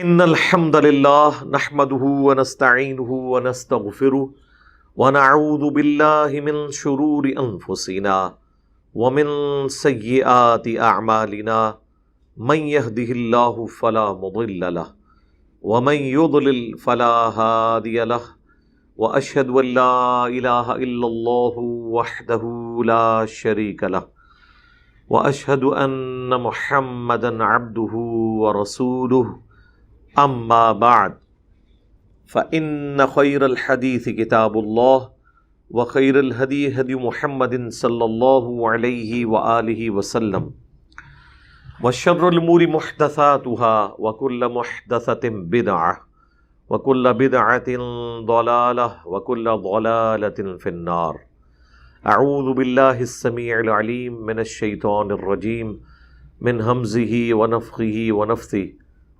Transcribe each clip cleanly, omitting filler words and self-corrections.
ان الحمد للہ نحمده ونستعینه ونستغفره ونعوذ باللہ من شرور انفسنا ومن سیئات اعمالنا من يهده اللہ فلا مضل له ومن يضلل فلا هادی له واشهد ان لا الہ الا اللہ وحده لا شریک له واشهد ان محمدا عبده ورسوله اما بعد فإن خير الحديث كتاب الله وخير الهدي هدي محمد صلى الله عليه وآله وسلم وشر الأمور محدثاتها وكل محدثة بدعة وكل بدعة ضلالة وكل ضلالة في النار. أعوذ بالله السميع العليم من الشيطان الرجيم من همزه ونفخه ونفثه.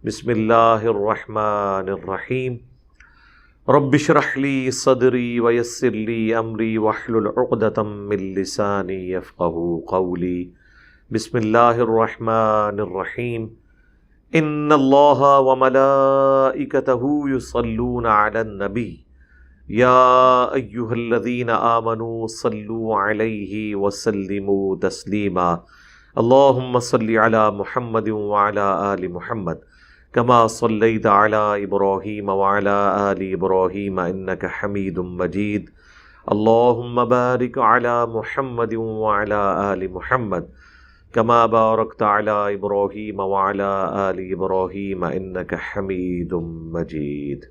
بسم اللہ الرحمن الرحیم. رب اشرح لی صدری ویسر لی امری واحلل عقدۃ من لسانی یفقہوا قولی. بسم اللہ الرحمن الرحیم. ان اللہ وملائکتہ یصلون علی النبی یا ایہا الذین آمنوا صلوا علیہ وسلموا تسلیما. اللہم صل علی محمد وعلی آل محمد كما صليت على إبراهيم وعلى آل إبراهيم إنك حميد مجيد. اللهم بارك على محمد وعلى آل محمد كما باركت على إبراهيم وعلى آل إبراهيم إنك حميد مجيد.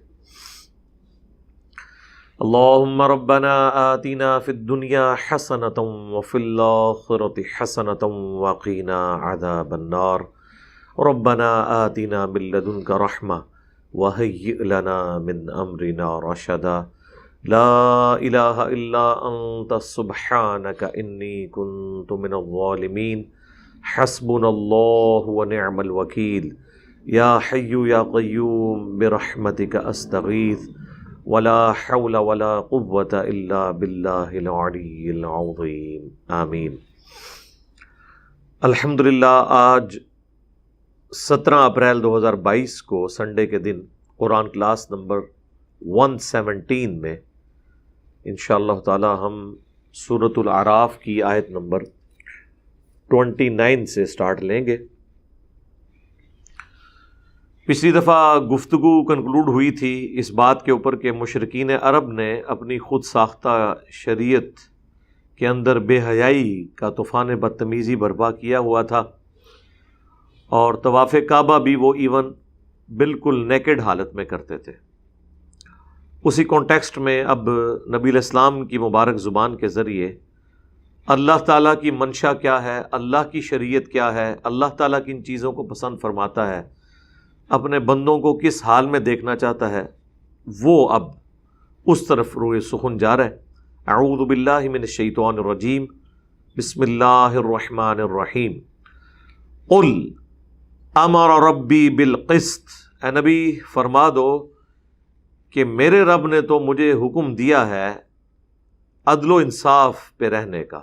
اللهم ربنا آتنا في الدنيا حسنة وفي الآخرة حسنة وقنا عذاب النار. ربنا آتنا من لدنك رحمة وهيئ لنا من أمرنا رشدا. لا إله إلا أنت سبحانك إني كنت من الظالمين. حسبنا الله ونعم الوكيل. يا حي يا قيوم برحمتك أستغيث ولا حول ولا قوة إلا بالله العلي العظيم. آمين. الحمدللہ آج 17 اپریل 2022 کو سنڈے کے دن قرآن کلاس نمبر 117 میں انشاءاللہ تعالی ہم سورۃ الاعراف کی آیت نمبر 29 سے سٹارٹ لیں گے. پچھلی دفعہ گفتگو کنکلوڈ ہوئی تھی اس بات کے اوپر کہ مشرکین عرب نے اپنی خود ساختہ شریعت کے اندر بے حیائی کا طوفان بدتمیزی برپا کیا ہوا تھا اور طواف کعبہ بھی وہ ایون بالکل نیکڈ حالت میں کرتے تھے. اسی کانٹیکسٹ میں اب نبی علیہ السلام کی مبارک زبان کے ذریعے اللہ تعالیٰ کی منشا کیا ہے، اللہ کی شریعت کیا ہے، اللہ تعالیٰ کن چیزوں کو پسند فرماتا ہے، اپنے بندوں کو کس حال میں دیکھنا چاہتا ہے، وہ اب اس طرف روئے سخن جا رہا ہے. اعوذ باللہ من الشیطان الرجیم. بسم اللہ الرحمن الرحیم. قل امر ربی بالقسط. اے نبی فرما دو کہ میرے رب نے تو مجھے حکم دیا ہے عدل و انصاف پہ رہنے کا.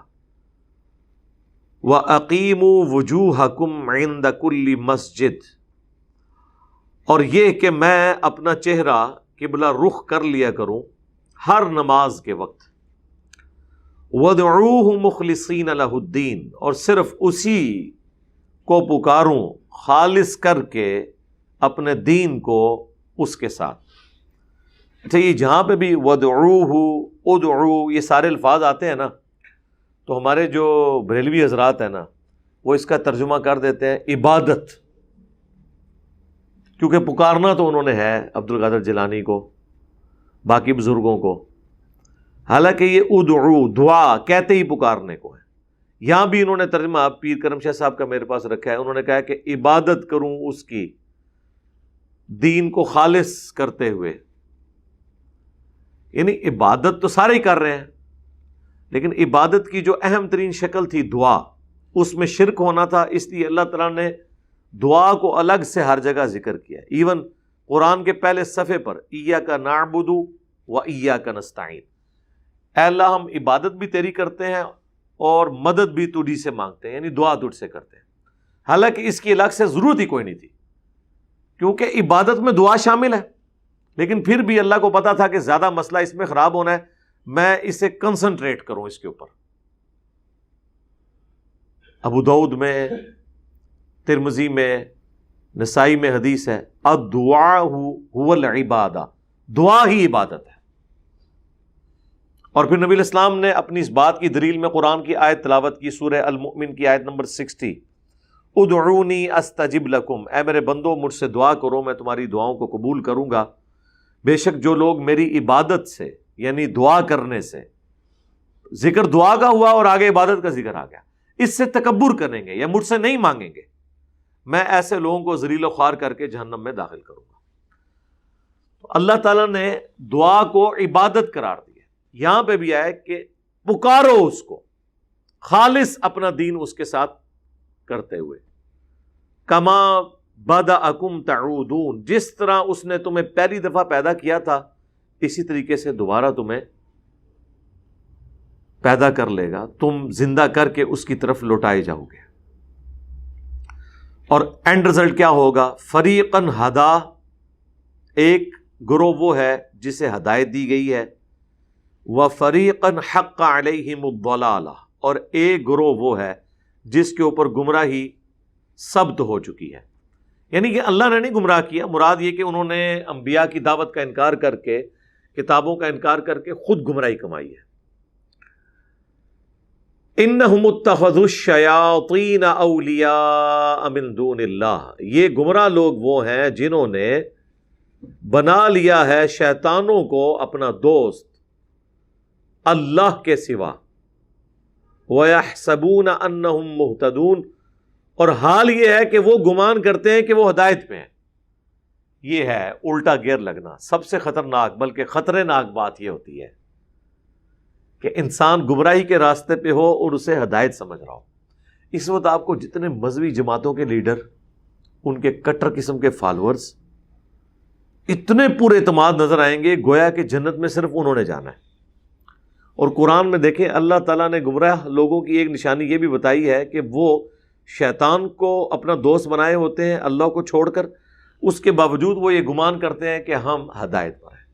وَأَقِيمُوا وُجُوهَكُمْ عِنْدَ كُلِّ مَسْجِدٍ. اور یہ کہ میں اپنا چہرہ قبلہ رخ کر لیا کروں ہر نماز کے وقت. وَادْعُوهُ مُخْلِصِينَ لَهُ الدِّينَ. اور صرف اسی کو پکاروں خالص کر کے اپنے دین کو اس کے ساتھ. اچھا، یہ جہاں پہ بھی وَادْعُوهُ ادعو یہ سارے الفاظ آتے ہیں نا، تو ہمارے جو بریلوی حضرات ہیں نا وہ اس کا ترجمہ کر دیتے ہیں عبادت، کیونکہ پکارنا تو انہوں نے ہے عبد القادر جیلانی کو، باقی بزرگوں کو، حالانکہ یہ ادعو دعا کہتے ہی پکارنے کو ہے. یہاں بھی انہوں نے ترجمہ پیر کرم شاہ صاحب کا میرے پاس رکھا ہے، انہوں نے کہا کہ عبادت کروں اس کی دین کو خالص کرتے ہوئے. یعنی عبادت تو سارے ہی کر رہے ہیں، لیکن عبادت کی جو اہم ترین شکل تھی دعا، اس میں شرک ہونا تھا، اس لیے اللہ تعالیٰ نے دعا کو الگ سے ہر جگہ ذکر کیا. ایون قرآن کے پہلے صفحے پر ایاک نعبد و ایاک نستعین، اے اللہ ہم عبادت بھی تیری کرتے ہیں اور مدد بھی تجھی سے مانگتے ہیں، یعنی دعا تجھ سے کرتے ہیں. حالانکہ اس کی الگ سے ضرورت ہی کوئی نہیں تھی، کیونکہ عبادت میں دعا شامل ہے، لیکن پھر بھی اللہ کو پتا تھا کہ زیادہ مسئلہ اس میں خراب ہونا ہے، میں اسے کنسنٹریٹ کروں اس کے اوپر۔ ابو داؤد میں، ترمذی میں، نسائی میں حدیث ہے، الدعاء هو العبادہ، دعا ہی عبادت ہے۔ اور پھر نبی الاسلام نے اپنی اس بات کی دلیل میں قرآن کی آیت تلاوت کی، سورہ المؤمن کی آیت نمبر 60، ادعونی استجب لکم، اے میرے بندو مجھ سے دعا کرو میں تمہاری دعاؤں کو قبول کروں گا۔ بے شک جو لوگ میری عبادت سے، یعنی دعا کرنے سے، ذکر دعا کا ہوا اور آگے عبادت کا ذکر آ گیا، اس سے تکبر کریں گے یا مجھ سے نہیں مانگیں گے، میں ایسے لوگوں کو ذلیل و خوار کر کے جہنم میں داخل کروں گا۔ تو اللہ تعالیٰ نے دعا کو عبادت قرار دیا۔ یہاں پہ بھی آئے کہ پکارو اس کو خالص اپنا دین اس کے ساتھ کرتے ہوئے، کما بدأکم تعودون، جس طرح اس نے تمہیں پہلی دفعہ پیدا کیا تھا اسی طریقے سے دوبارہ تمہیں پیدا کر لے گا، تم زندہ کر کے اس کی طرف لوٹائے جاؤ گے۔ اور اینڈ رزلٹ کیا ہوگا؟ فریقاً ہدا، ایک گروہ وہ ہے جسے ہدایت دی گئی ہے، وفریقاً حق علیہم الضلالہ، اور ایک گروہ وہ ہے جس کے اوپر گمراہی ثبت ہو چکی ہے۔ یعنی کہ اللہ نے نہیں گمراہ کیا، مراد یہ کہ انہوں نے انبیاء کی دعوت کا انکار کر کے، کتابوں کا انکار کر کے خود گمراہی کمائی ہے۔ انہم اتخذوا الشیاطین اولیاء من دون اللہ، یہ گمراہ لوگ وہ ہیں جنہوں نے بنا لیا ہے شیطانوں کو اپنا دوست اللہ کے سوا، وَيَحْسَبُونَ أَنَّهُمْ مُهْتَدُونَ، اور حال یہ ہے کہ وہ گمان کرتے ہیں کہ وہ ہدایت پہ ہیں۔ یہ ہے الٹا گیئر لگنا، سب سے خطرناک بلکہ خطرے ناک بات یہ ہوتی ہے کہ انسان گمراہی کے راستے پہ ہو اور اسے ہدایت سمجھ رہا ہو۔ اس وقت آپ کو جتنے مذہبی جماعتوں کے لیڈر، ان کے کٹر قسم کے فالورز اتنے پورے اعتماد نظر آئیں گے گویا کہ جنت میں صرف انہوں نے جانا ہے۔ اور قرآن میں دیکھیں اللہ تعالیٰ نے گمراہ لوگوں کی ایک نشانی یہ بھی بتائی ہے کہ وہ شیطان کو اپنا دوست بنائے ہوتے ہیں اللہ کو چھوڑ کر، اس کے باوجود وہ یہ گمان کرتے ہیں کہ ہم ہدایت پر ہیں۔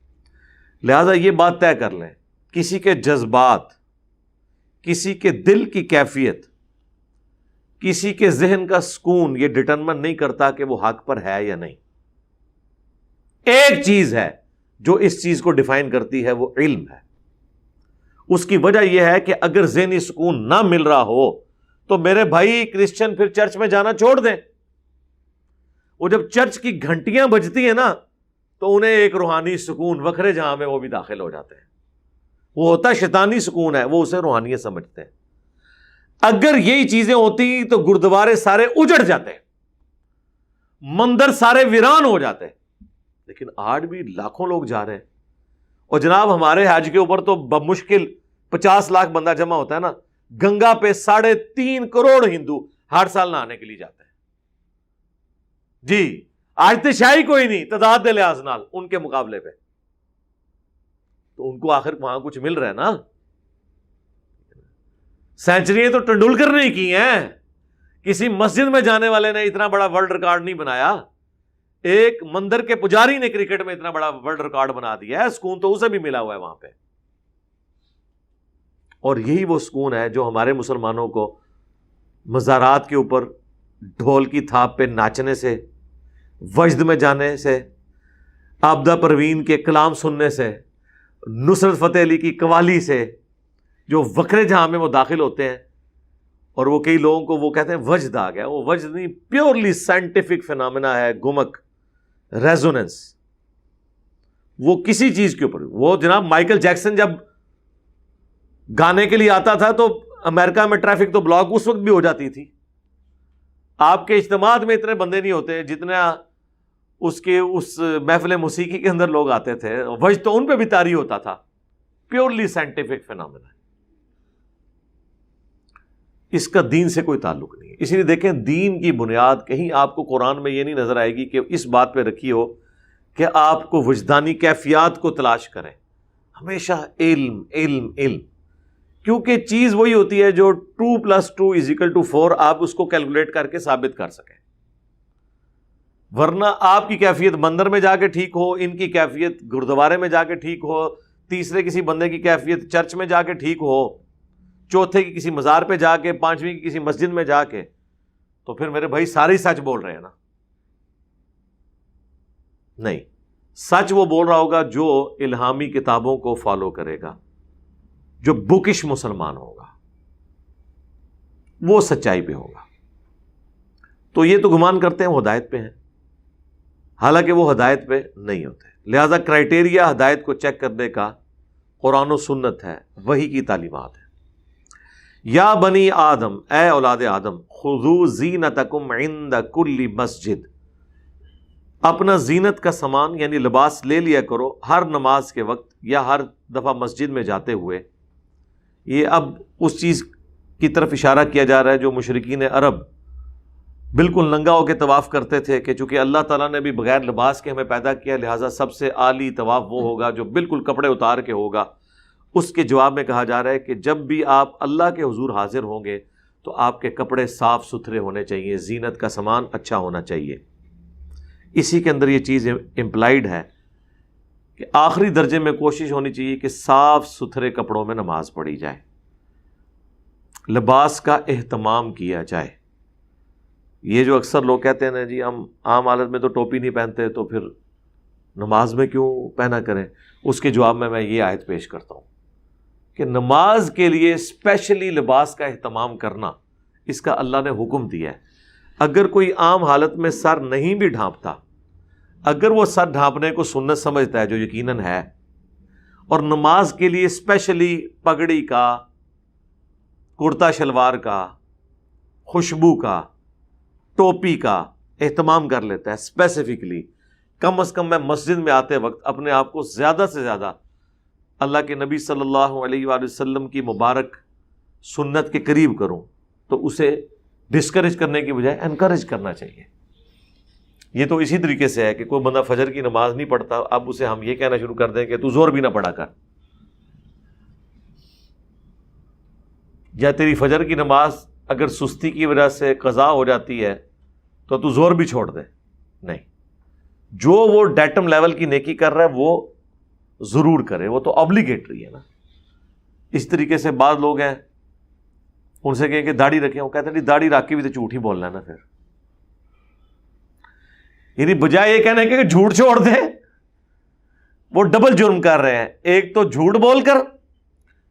لہٰذا یہ بات طے کر لیں، کسی کے جذبات، کسی کے دل کی کیفیت، کسی کے ذہن کا سکون یہ ڈٹرمن نہیں کرتا کہ وہ حق پر ہے یا نہیں۔ ایک چیز ہے جو اس چیز کو ڈیفائن کرتی ہے، وہ علم ہے۔ اس کی وجہ یہ ہے کہ اگر ذہنی سکون نہ مل رہا ہو تو میرے بھائی کرسچن پھر چرچ میں جانا چھوڑ دیں۔ وہ جب چرچ کی گھنٹیاں بجتی ہیں نا تو انہیں ایک روحانی سکون وکھرے جہاں میں وہ بھی داخل ہو جاتے ہیں۔ وہ ہوتا شیطانی سکون ہے، وہ اسے روحانیت سمجھتے ہیں۔ اگر یہی چیزیں ہوتی تو گردوارے سارے اجڑ جاتے، مندر سارے ویران ہو جاتے، لیکن آج بھی لاکھوں لوگ جا رہے ہیں۔ اور جناب ہمارے حج کے اوپر تو بمشکل 50 لاکھ بندہ جمع ہوتا ہے نا، گنگا پہ 3.5 کروڑ ہندو ہر سال نہانے کے لیے جاتے ہیں۔ جی آج تو شاہی کوئی نہیں تعداد دے لحاظ نال ان کے مقابلے پہ، تو ان کو آخر وہاں کچھ مل رہا ہے نا۔ سینچریاں تو ٹنڈولکر نے کی ہیں، کسی مسجد میں جانے والے نے اتنا بڑا ورلڈ ریکارڈ نہیں بنایا۔ ایک مندر کے پجاری نے کرکٹ میں اتنا بڑا ورلڈ ریکارڈ بنا دیا ہے، سکون تو اسے بھی ملا ہوا ہے وہاں پہ۔ اور یہی وہ سکون ہے جو ہمارے مسلمانوں کو مزارات کے اوپر ڈھول کی تھاپ پہ ناچنے سے، وجد میں جانے سے، عابدہ پروین کے کلام سننے سے، نصرت فتح علی کی قوالی سے، جو وکھرے جہاں میں وہ داخل ہوتے ہیں۔ اور وہ کئی لوگوں کو وہ کہتے ہیں وجد آ گیا، وہ وجد نہیں، پیورلی سائنٹیفک فینامنا ہے، گمک، ریزوننس۔ وہ کسی چیز کے اوپر، وہ جناب مائیکل جیکسن جب گانے کے لیے آتا تھا تو امریکہ میں ٹریفک تو بلاک اس وقت بھی ہو جاتی تھی۔ آپ کے اجتماعات میں اتنے بندے نہیں ہوتے جتنا اس کے اس محفل موسیقی کے اندر لوگ آتے تھے۔ وجد تو ان پہ بھی طاری ہوتا تھا، پیورلی سائنٹیفک فینامنا ہے۔ اس کا دین سے کوئی تعلق نہیں ہے۔ اسی لیے دیکھیں دین کی بنیاد کہیں آپ کو قرآن میں یہ نہیں نظر آئے گی کہ اس بات پہ رکھی ہو کہ آپ کو وجدانی کیفیات کو تلاش کریں۔ ہمیشہ علم علم علم، کیونکہ چیز وہی ہوتی ہے جو 2 + 2 = 4 آپ اس کو کیلکولیٹ کر کے ثابت کر سکیں۔ ورنہ آپ کی کیفیت مندر میں جا کے ٹھیک ہو، ان کی کیفیت گردوارے میں جا کے ٹھیک ہو، تیسرے کسی بندے کی کیفیت چرچ میں جا کے ٹھیک ہو، چوتھے کی کسی مزار پہ جا کے، پانچویں کی کسی مسجد میں جا کے، تو پھر میرے بھائی سارے ہی سچ بول رہے ہیں نا؟ نہیں، سچ وہ بول رہا ہوگا جو الہامی کتابوں کو فالو کرے گا، جو بکش مسلمان ہوگا، وہ سچائی پہ ہوگا۔ تو یہ تو گمان کرتے ہیں وہ ہدایت پہ ہیں، حالانکہ وہ ہدایت پہ نہیں ہوتے۔ لہذا کرائٹیریا ہدایت کو چیک کرنے کا قرآن و سنت ہے، وحی کی تعلیمات ہے۔ یا بنی آدم، اے اولاد آدم، خذوا زینتکم عند کل مسجد، اپنا زینت کا سامان یعنی لباس لے لیا کرو ہر نماز کے وقت یا ہر دفعہ مسجد میں جاتے ہوئے۔ یہ اب اس چیز کی طرف اشارہ کیا جا رہا ہے جو مشرکین عرب بالکل ننگا ہو کے طواف کرتے تھے، کہ چونکہ اللہ تعالیٰ نے بھی بغیر لباس کے ہمیں پیدا کیا، لہٰذا سب سے اعلیٰ طواف وہ ہوگا جو بالکل کپڑے اتار کے ہوگا۔ اس کے جواب میں کہا جا رہا ہے کہ جب بھی آپ اللہ کے حضور حاضر ہوں گے تو آپ کے کپڑے صاف ستھرے ہونے چاہیے، زینت کا سامان اچھا ہونا چاہیے۔ اسی کے اندر یہ چیز امپلائیڈ ہے کہ آخری درجے میں کوشش ہونی چاہیے کہ صاف ستھرے کپڑوں میں نماز پڑھی جائے، لباس کا اہتمام کیا جائے۔ یہ جو اکثر لوگ کہتے ہیں نا جی ہم عام حالت میں تو ٹوپی نہیں پہنتے تو پھر نماز میں کیوں پہنا کریں، اس کے جواب میں یہ آیت پیش کرتا ہوں کہ نماز کے لیے اسپیشلی لباس کا اہتمام کرنا اس کا اللہ نے حکم دیا ہے۔ اگر کوئی عام حالت میں سر نہیں بھی ڈھانپتا، اگر وہ سر ڈھانپنے کو سنت سمجھتا ہے جو یقیناً ہے، اور نماز کے لیے اسپیشلی پگڑی کا، کرتا شلوار کا، خوشبو کا، ٹوپی کا اہتمام کر لیتا ہے اسپیسیفکلی، کم از کم میں مسجد میں آتے وقت اپنے آپ کو زیادہ سے زیادہ اللہ کے نبی صلی اللہ علیہ وآلہ وسلم کی مبارک سنت کے قریب کروں، تو اسے ڈسکریج کرنے کی بجائے انکریج کرنا چاہیے۔ یہ تو اسی طریقے سے ہے کہ کوئی بندہ فجر کی نماز نہیں پڑھتا، اب اسے ہم یہ کہنا شروع کر دیں کہ تو زور بھی نہ پڑھا کر، یا تیری فجر کی نماز اگر سستی کی وجہ سے قضا ہو جاتی ہے تو زور بھی چھوڑ دے۔ نہیں، جو وہ ڈیٹم لیول کی نیکی کر رہا ہے وہ ضرور کرے، وہ تو obligatory ہے نا۔ اس طریقے سے بعض لوگ ہیں، ان سے کہیں کہ داڑھی رکھیں، وہ کہتے ہیں داڑھی رکھ کے بھی تو جھوٹ ہی بولنا ہے نا، پھر یعنی بجائے یہ کہنا ہے کہ جھوٹ چھوڑ دیں، وہ ڈبل جرم کر رہے ہیں، ایک تو جھوٹ بول کر،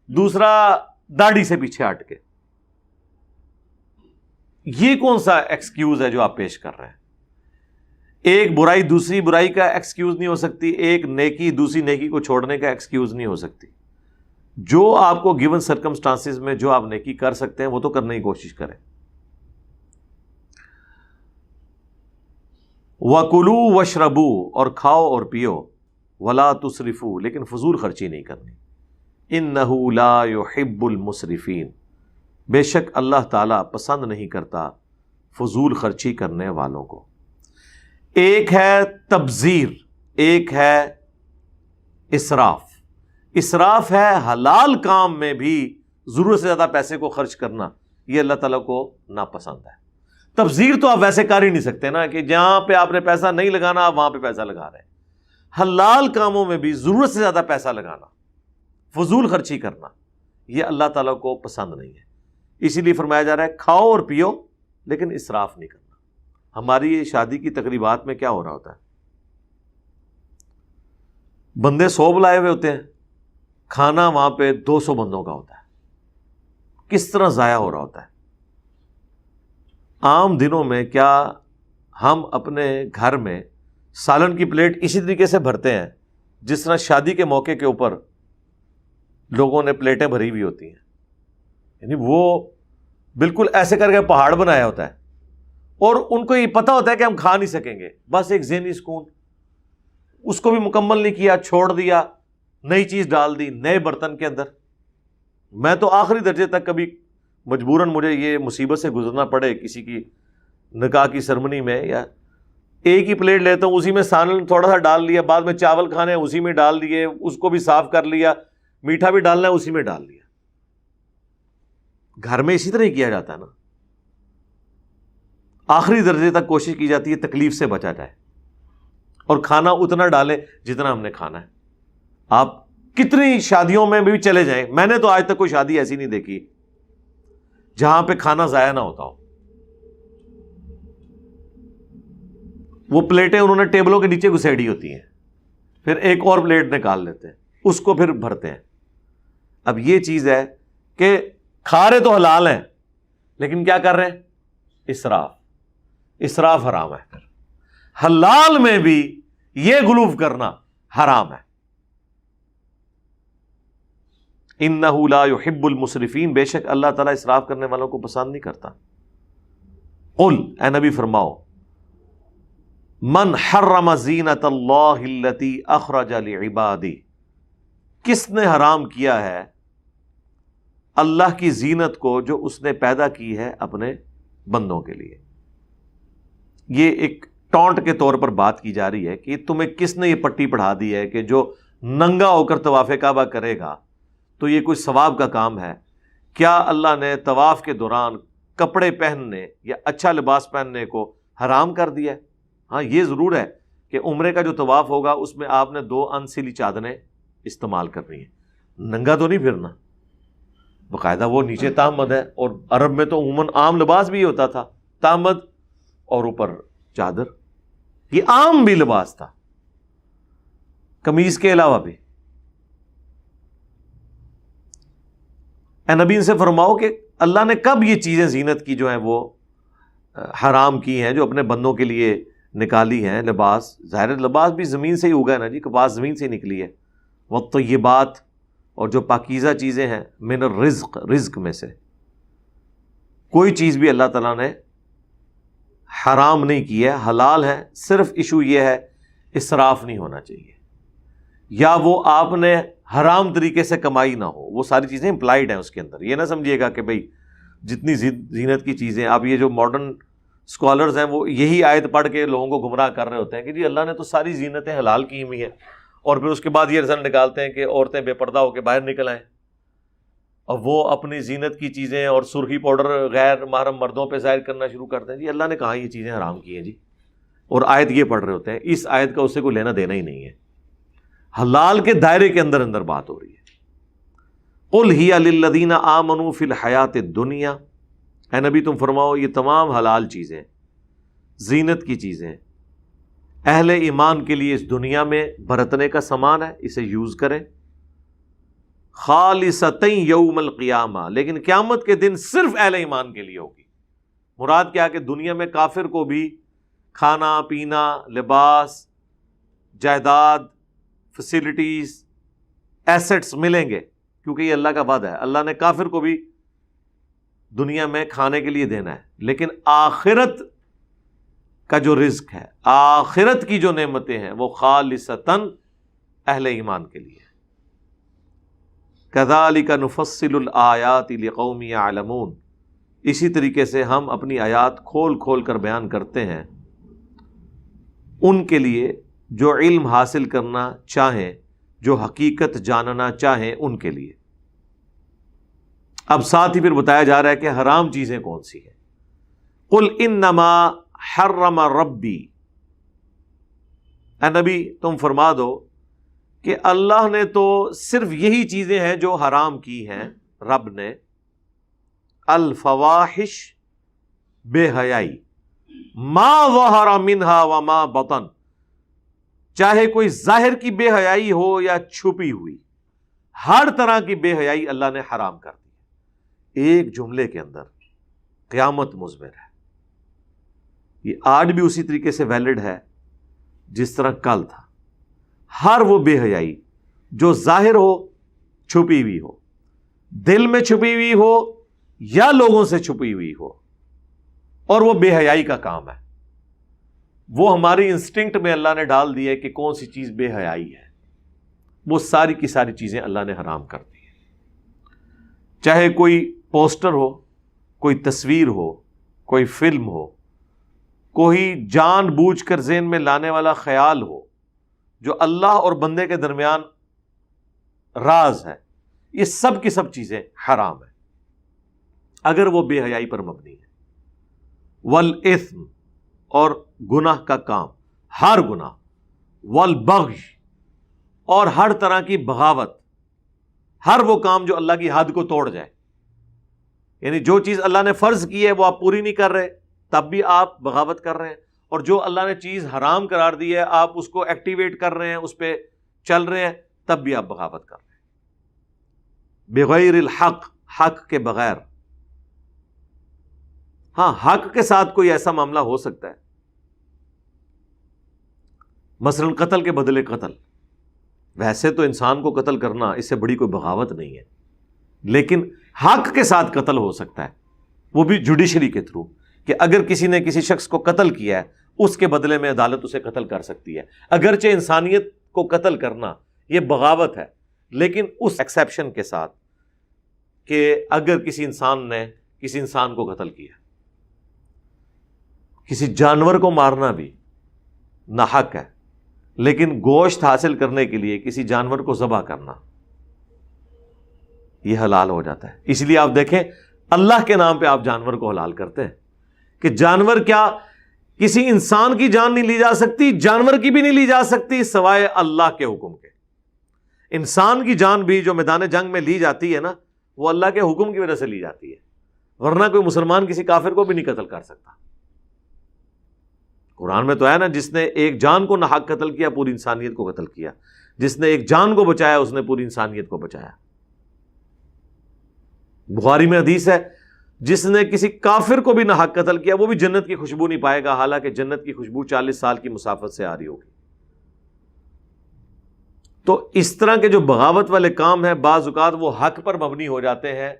دوسرا داڑھی سے پیچھے ہٹ کے۔ یہ کون سا ایکسکیوز ہے جو آپ پیش کر رہے ہیں؟ ایک برائی دوسری برائی کا ایکسکیوز نہیں ہو سکتی، ایک نیکی دوسری نیکی کو چھوڑنے کا ایکسکیوز نہیں ہو سکتی۔ جو آپ کو گیون سرکمسٹانسز میں جو آپ نیکی کر سکتے ہیں وہ تو کرنے کی کوشش کریں۔ وَكُلُوا وَاشْرَبُوا، اور کھاؤ اور پیو، وَلَا تُسْرِفُوا، لیکن فضول خرچی نہیں کرنی، إِنَّهُ لَا يُحِبُّ الْمُسْرِفِينَ، بے شک اللہ تعالیٰ پسند نہیں کرتا فضول خرچی کرنے والوں کو۔ ایک ہے تبذیر، ایک ہے اسراف۔ اسراف ہے حلال کام میں بھی ضرورت سے زیادہ پیسے کو خرچ کرنا، یہ اللہ تعالیٰ کو ناپسند ہے۔ تبذیر تو آپ ویسے کر ہی نہیں سکتے نا کہ جہاں پہ آپ نے پیسہ نہیں لگانا آپ وہاں پہ پیسہ لگا رہے ہیں۔ حلال کاموں میں بھی ضرورت سے زیادہ پیسہ لگانا، فضول خرچی کرنا، یہ اللہ تعالیٰ کو پسند نہیں ہے۔ اسی لیے فرمایا جا رہا ہے کھاؤ اور پیو لیکن اسراف نہیں کرنا۔ ہماری شادی کی تقریبات میں کیا ہو رہا ہوتا ہے، بندے 100 بلائے ہوئے ہوتے ہیں، کھانا وہاں پہ 200 بندوں کا ہوتا ہے، کس طرح ضائع ہو رہا ہوتا ہے۔ عام دنوں میں کیا ہم اپنے گھر میں سالن کی پلیٹ اسی طریقے سے بھرتے ہیں جس طرح شادی کے موقع کے اوپر لوگوں نے پلیٹیں بھری ہوئی ہوتی ہیں؟ یعنی وہ بالکل ایسے کر کے پہاڑ بنایا ہوتا ہے اور ان کو یہ پتہ ہوتا ہے کہ ہم کھا نہیں سکیں گے، بس ایک ذہنی سکون، اس کو بھی مکمل نہیں کیا، چھوڑ دیا، نئی چیز ڈال دی نئے برتن کے اندر۔ میں تو آخری درجے تک کبھی مجبوراً مجھے یہ مصیبت سے گزرنا پڑے کسی کی نکاح کی سرمنی میں، یا ایک ہی پلیٹ لیتا ہوں، اسی میں سالن تھوڑا سا ڈال لیا، بعد میں چاول کھانے ہیں اسی میں ڈال دیے، اس کو بھی صاف کر لیا، میٹھا بھی ڈالنا ہے اسی میں ڈال لیا۔ گھر میں اسی طرح ہی کیا جاتا ہے نا۔ آخری درجے تک کوشش کی جاتی ہے تکلیف سے بچا جائے، اور کھانا اتنا ڈالیں جتنا ہم نے کھانا ہے۔ آپ کتنی شادیوں میں بھی چلے جائیں، میں نے تو آج تک کوئی شادی ایسی نہیں دیکھی جہاں پہ کھانا ضائع نہ ہوتا ہو۔ وہ پلیٹیں انہوں نے ٹیبلوں کے نیچے گھسیڑی ہوتی ہیں، پھر ایک اور پلیٹ نکال لیتے ہیں، اس کو پھر بھرتے ہیں۔ اب یہ چیز ہے کہ کھا رہے تو حلال ہیں، لیکن کیا کر رہے ہیں؟ اسراف حرام ہے۔ پھر حلال میں بھی یہ غلو کرنا حرام ہے۔ انہ لا يحب المسرفین، بے شک اللہ تعالیٰ اسراف کرنے والوں کو پسند نہیں کرتا۔ قل، اے نبی فرماؤ، من حرم زینت اللہ التی اخرج لعبادہ، کس نے حرام کیا ہے اللہ کی زینت کو جو اس نے پیدا کی ہے اپنے بندوں کے لیے۔ یہ ایک ٹونٹ کے طور پر بات کی جا رہی ہے کہ تمہیں کس نے یہ پٹی پڑھا دی ہے کہ جو ننگا ہو کر طواف کعبہ کرے گا تو یہ کوئی ثواب کا کام ہے؟ کیا اللہ نے طواف کے دوران کپڑے پہننے یا اچھا لباس پہننے کو حرام کر دیا ہے؟ ہاں یہ ضرور ہے کہ عمرے کا جو طواف ہوگا اس میں آپ نے 2 انسلی چادریں استعمال کرنی ہیں، ننگا تو نہیں پھرنا، باقاعدہ وہ نیچے تہمد ہے، اور عرب میں تو عموماً عام لباس بھی ہوتا تھا، تہمد اور اوپر چادر، یہ عام بھی لباس تھا قمیض کے علاوہ بھی۔ اے نبی ان سے فرماؤ کہ اللہ نے کب یہ چیزیں زینت کی جو ہیں وہ حرام کی ہیں، جو اپنے بندوں کے لیے نکالی ہیں؟ لباس، ظاہر لباس بھی زمین سے ہی اگا ہے نا جی، کپاس زمین سے نکلی ہے۔ والطیبات، اور جو پاکیزہ چیزیں ہیں، من الرزق، رزق میں سے کوئی چیز بھی اللہ تعالیٰ نے حرام نہیں کی ہے، حلال ہے۔ صرف ایشو یہ ہے اسراف نہیں ہونا چاہیے، یا وہ آپ نے حرام طریقے سے کمائی نہ ہو، وہ ساری چیزیں امپلائڈ ہیں اس کے اندر۔ یہ نہ سمجھیے گا کہ بھئی جتنی زینت کی چیزیں، اب یہ جو ماڈرن اسکالرز ہیں وہ یہی آیت پڑھ کے لوگوں کو گمراہ کر رہے ہوتے ہیں کہ جی اللہ نے تو ساری زینتیں حلال کی ہوئی ہیں، اور پھر اس کے بعد یہ رزلٹ نکالتے ہیں کہ عورتیں بے پردہ ہو کے باہر نکل آئیں، اور وہ اپنی زینت کی چیزیں اور سرخی پاؤڈر غیر محرم مردوں پہ ظاہر کرنا شروع کرتے ہیں۔ جی اللہ نے کہاں یہ چیزیں حرام کی ہیں جی، اور آیت یہ پڑھ رہے ہوتے ہیں۔ اس آیت کا اس سے کوئی لینا دینا ہی نہیں ہے، حلال کے دائرے کے اندر اندر بات ہو رہی ہے۔ قل ہی للذین آمنوا فی الحیات الدنیا، اے نبی تم فرماؤ یہ تمام حلال چیزیں، زینت کی چیزیں اہل ایمان کے لیے اس دنیا میں برتنے کا سامان ہے، اسے یوز کریں۔ خالصۃ یوم القیامہ، لیکن قیامت کے دن صرف اہل ایمان کے لیے ہوگی۔ مراد کیا کہ دنیا میں کافر کو بھی کھانا پینا، لباس، جائیداد، فیسلٹیز، ایسٹس ملیں گے، کیونکہ یہ اللہ کا وعدہ ہے۔ اللہ نے کافر کو بھی دنیا میں کھانے کے لیے دینا ہے، لیکن آخرت کا جو رزق ہے، آخرت کی جو نعمتیں ہیں، وہ خالصتاً اہل ایمان کے لیے۔ کذالک نفصل الآیات لقوم یعلمون، اسی طریقے سے ہم اپنی آیات کھول کھول کر بیان کرتے ہیں ان کے لیے جو علم حاصل کرنا چاہیں، جو حقیقت جاننا چاہیں ان کے لیے۔ اب ساتھ ہی پھر بتایا جا رہا ہے کہ حرام چیزیں کون سی ہیں۔ قل انما حرم ربی، اے نبی تم فرما دو کہ اللہ نے تو صرف یہی چیزیں ہیں جو حرام کی ہیں رب نے، الفواحش، بے حیائی، ما ظہر منہا وما بطن، چاہے کوئی ظاہر کی بے حیائی ہو یا چھپی ہوئی، ہر طرح کی بے حیائی اللہ نے حرام کر دی۔ ایک جملے کے اندر قیامت مضمر ہے، یہ آج بھی اسی طریقے سے ویلڈ ہے جس طرح کل تھا۔ ہر وہ بے حیائی جو ظاہر ہو، چھپی ہوئی ہو، دل میں چھپی ہوئی ہو یا لوگوں سے چھپی ہوئی ہو، اور وہ بے حیائی کا کام ہے، وہ ہماری انسٹنکٹ میں اللہ نے ڈال دی ہے کہ کون سی چیز بے حیائی ہے، وہ ساری کی ساری چیزیں اللہ نے حرام کر دی ہیں۔ چاہے کوئی پوسٹر ہو، کوئی تصویر ہو، کوئی فلم ہو، کوئی جان بوجھ کر ذہن میں لانے والا خیال ہو جو اللہ اور بندے کے درمیان راز ہے، یہ سب کی سب چیزیں حرام ہیں اگر وہ بے حیائی پر مبنی ہے۔ والاثم اور گناہ کا کام، ہر گناہ، والبغی اور ہر طرح کی بغاوت، ہر وہ کام جو اللہ کی حد کو توڑ جائے، یعنی جو چیز اللہ نے فرض کی ہے وہ آپ پوری نہیں کر رہے تب بھی آپ بغاوت کر رہے ہیں، اور جو اللہ نے چیز حرام قرار دی ہے آپ اس کو ایکٹیویٹ کر رہے ہیں، اس پہ چل رہے ہیں، تب بھی آپ بغاوت کر رہے ہیں۔ بغیر الحق، حق کے بغیر۔ ہاں، حق کے ساتھ کوئی ایسا معاملہ ہو سکتا ہے، مثلا قتل کے بدلے قتل، ویسے تو انسان کو قتل کرنا اس سے بڑی کوئی بغاوت نہیں ہے، لیکن حق کے ساتھ قتل ہو سکتا ہے، وہ بھی جوڈیشری کے تھرو، کہ اگر کسی نے کسی شخص کو قتل کیا ہے اس کے بدلے میں عدالت اسے قتل کر سکتی ہے، اگرچہ انسانیت کو قتل کرنا یہ بغاوت ہے، لیکن اس ایکسیپشن کے ساتھ کہ اگر کسی انسان نے کسی انسان کو قتل کیا، کسی جانور کو مارنا بھی ناحق ہے، لیکن گوشت حاصل کرنے کے لیے کسی جانور کو ذبح کرنا یہ حلال ہو جاتا ہے۔ اس لیے آپ دیکھیں اللہ کے نام پہ آپ جانور کو حلال کرتے ہیں کہ جانور کیا کسی انسان کی جان نہیں لی جا سکتی، جانور کی بھی نہیں لی جا سکتی سوائے اللہ کے حکم کے۔ انسان کی جان بھی جو میدان جنگ میں لی جاتی ہے نا، وہ اللہ کے حکم کی وجہ سے لی جاتی ہے، ورنہ کوئی مسلمان کسی کافر کو بھی نہیں قتل کر سکتا۔ قرآن میں تو ہے نا، جس نے ایک جان کو ناحق قتل کیا پوری انسانیت کو قتل کیا، جس نے ایک جان کو بچایا اس نے پوری انسانیت کو بچایا۔ بخاری میں حدیث ہے، جس نے کسی کافر کو بھی ناحق قتل کیا وہ بھی جنت کی خوشبو نہیں پائے گا، حالانکہ جنت کی خوشبو 40 سال کی مسافت سے آ رہی ہوگی۔ تو اس طرح کے جو بغاوت والے کام ہیں بعض اوقات وہ حق پر مبنی ہو جاتے ہیں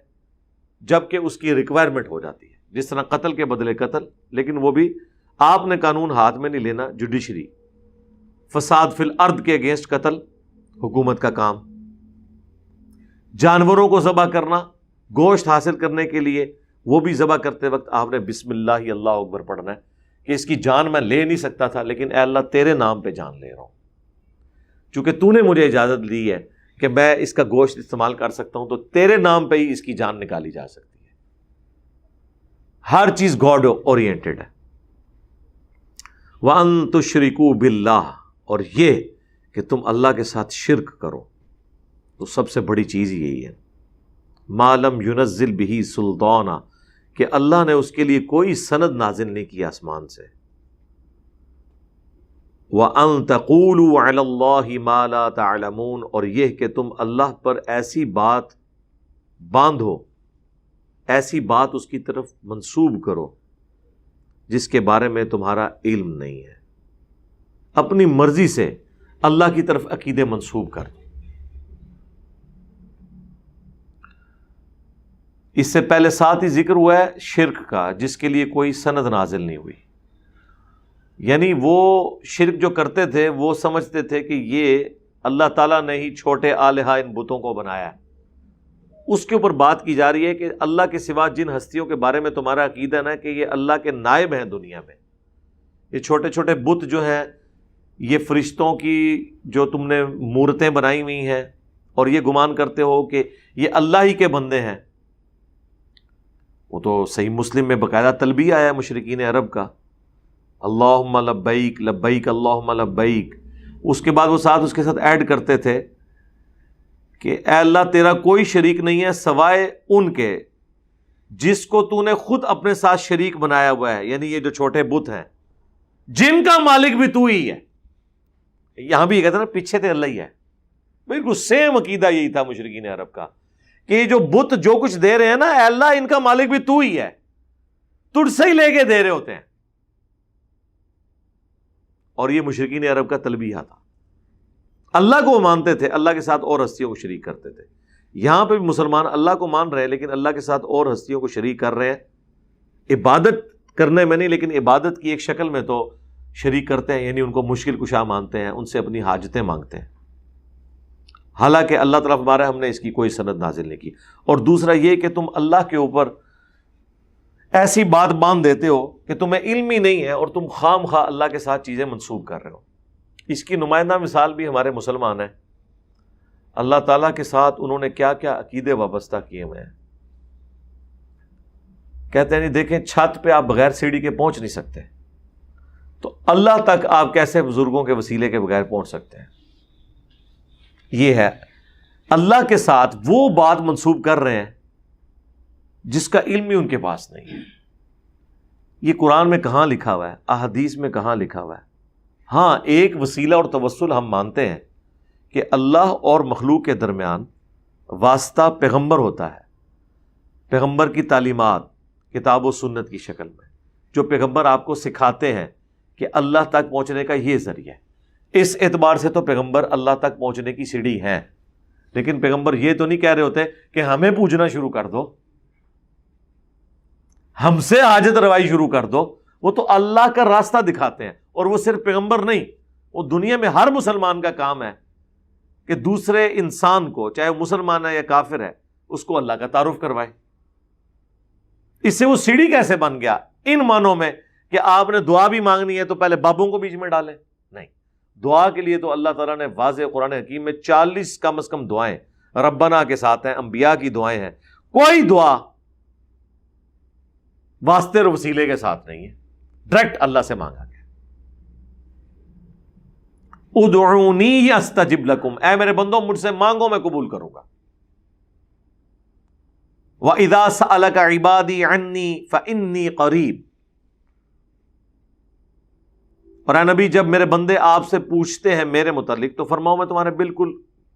جبکہ اس کی ریکوائرمنٹ ہو جاتی ہے، جس طرح قتل کے بدلے قتل، لیکن وہ بھی آپ نے قانون ہاتھ میں نہیں لینا، جوڈیشری۔ فساد فی الارض کے اگینسٹ قتل حکومت کا کام، جانوروں کو ذبح کرنا گوشت حاصل کرنے کے لیے، وہ بھی ذبح کرتے وقت آپ نے بسم اللہ اللہ اکبر پڑھنا ہے کہ اس کی جان میں لے نہیں سکتا تھا، لیکن اے اللہ تیرے نام پہ جان لے رہا ہوں، چونکہ تو نے مجھے اجازت دی ہے کہ میں اس کا گوشت استعمال کر سکتا ہوں، تو تیرے نام پہ ہی اس کی جان نکالی جا سکتی ہے۔ ہر چیز گاڈ اورینٹڈ ہے۔ وَأَن تُشْرِكُوا بِاللَّهِ، اور یہ کہ تم اللہ کے ساتھ شرک کرو، تو سب سے بڑی چیز یہی ہے، مَا لَمْ يُنَزِّلْ بِهِ سُلْطَانًا، کہ اللہ نے اس کے لیے کوئی سند نازل نہیں کیا آسمان سے۔ وَأَن تَقُولُوا عَلَى اللَّهِ مَا لَا تَعْلَمُونَ، اور یہ کہ تم اللہ پر ایسی بات باندھو، ایسی بات اس کی طرف منسوب کرو جس کے بارے میں تمہارا علم نہیں ہے، اپنی مرضی سے اللہ کی طرف عقیدے منسوب کر دو۔ اس سے پہلے ساتھ ہی ذکر ہوا ہے شرک کا، جس کے لیے کوئی سند نازل نہیں ہوئی، یعنی وہ شرک جو کرتے تھے وہ سمجھتے تھے کہ یہ اللہ تعالیٰ نے ہی چھوٹے آلہہ ان بتوں کو بنایا ہے۔ اس کے اوپر بات کی جا رہی ہے کہ اللہ کے سوا جن ہستیوں کے بارے میں تمہارا عقیدہ نا کہ یہ اللہ کے نائب ہیں دنیا میں، یہ چھوٹے چھوٹے بت جو ہیں، یہ فرشتوں کی جو تم نے مورتیں بنائی ہوئی ہیں، اور یہ گمان کرتے ہو کہ یہ اللہ ہی کے بندے ہیں۔ وہ تو صحیح مسلم میں باقاعدہ تلبیہ آیا ہے مشرکین عرب کا، اللہم لبیک لبیک اللہم لبیک۔ اس کے بعد وہ ساتھ اس کے ساتھ ایڈ کرتے تھے کہ اے اللہ تیرا کوئی شریک نہیں ہے سوائے ان کے جس کو تو نے خود اپنے ساتھ شریک بنایا ہوا ہے، یعنی یہ جو چھوٹے بت ہیں جن کا مالک بھی تو ہی ہے۔ یہاں بھی یہ کہتے ہیں نا پیچھے تو اللہ ہی ہے، بالکل سیم عقیدہ یہی تھا مشرکین عرب کا کہ یہ جو بت جو کچھ دے رہے ہیں نا، اے اللہ ان کا مالک بھی تو ہی ہے، تجھ سے ہی لے کے دے رہے ہوتے ہیں۔ اور یہ مشرکین عرب کا تلبیہ تھا، اللہ کو وہ مانتے تھے، اللہ کے ساتھ اور ہستیوں کو شریک کرتے تھے۔ یہاں پہ بھی مسلمان اللہ کو مان رہے ہیں لیکن اللہ کے ساتھ اور ہستیوں کو شریک کر رہے ہیں، عبادت کرنے میں نہیں لیکن عبادت کی ایک شکل میں تو شریک کرتے ہیں، یعنی ان کو مشکل کشا مانتے ہیں، ان سے اپنی حاجتیں مانگتے ہیں، حالانکہ اللہ تعالیٰ ہمارا ہم نے اس کی کوئی سند نازل نہیں کی۔ اور دوسرا یہ کہ تم اللہ کے اوپر ایسی بات باندھ دیتے ہو کہ تمہیں علم ہی نہیں ہے اور تم خام خواہ اللہ کے ساتھ چیزیں منسوب کر رہے ہو۔ اس کی نمائندہ مثال بھی ہمارے مسلمان ہیں، اللہ تعالیٰ کے ساتھ انہوں نے کیا کیا عقیدے وابستہ کیے ہوئے ہیں۔ کہتے ہیں نہیں دیکھیں چھت پہ آپ بغیر سیڑھی کے پہنچ نہیں سکتے، تو اللہ تک آپ کیسے بزرگوں کے وسیلے کے بغیر پہنچ سکتے ہیں؟ یہ ہے اللہ کے ساتھ وہ بات منسوب کر رہے ہیں جس کا علم ہی ان کے پاس نہیں ہے۔ یہ قرآن میں کہاں لکھا ہوا ہے، احادیث میں کہاں لکھا ہوا ہے؟ ہاں ایک وسیلہ اور توسل ہم مانتے ہیں کہ اللہ اور مخلوق کے درمیان واسطہ پیغمبر ہوتا ہے، پیغمبر کی تعلیمات کتاب و سنت کی شکل میں، جو پیغمبر آپ کو سکھاتے ہیں کہ اللہ تک پہنچنے کا یہ ذریعہ ہے۔ اس اعتبار سے تو پیغمبر اللہ تک پہنچنے کی سیڑھی ہیں، لیکن پیغمبر یہ تو نہیں کہہ رہے ہوتے کہ ہمیں پوجنا شروع کر دو، ہم سے حاجت روائی شروع کر دو۔ وہ تو اللہ کا راستہ دکھاتے ہیں، اور وہ صرف پیغمبر نہیں، وہ دنیا میں ہر مسلمان کا کام ہے کہ دوسرے انسان کو، چاہے وہ مسلمان ہے یا کافر ہے، اس کو اللہ کا تعارف کروائے۔ اس سے وہ سیڑھی کیسے بن گیا؟ ان معنوں میں کہ آپ نے دعا بھی مانگنی ہے تو پہلے بابوں کو بیچ میں ڈالیں؟ نہیں، دعا کے لیے تو اللہ تعالیٰ نے واضح قرآن حکیم میں 40 کم از کم دعائیں ربنا کے ساتھ ہیں، انبیاء کی دعائیں ہیں۔ کوئی دعا واسطے اور وسیلے کے ساتھ نہیں ہے، ڈائریکٹ اللہ سے مانگا گیا۔ ادعونی استجب لکم، اے میرے بندوں مجھ سے مانگو میں قبول کروں گا۔ وَإِذَا سَأَلَكَ عِبَادِي عَنِّي فَإِنِّي قَرِيب، اور اے نبی جب میرے بندے آپ سے پوچھتے ہیں میرے متعلق تو فرماؤ میں تمہارے بالکل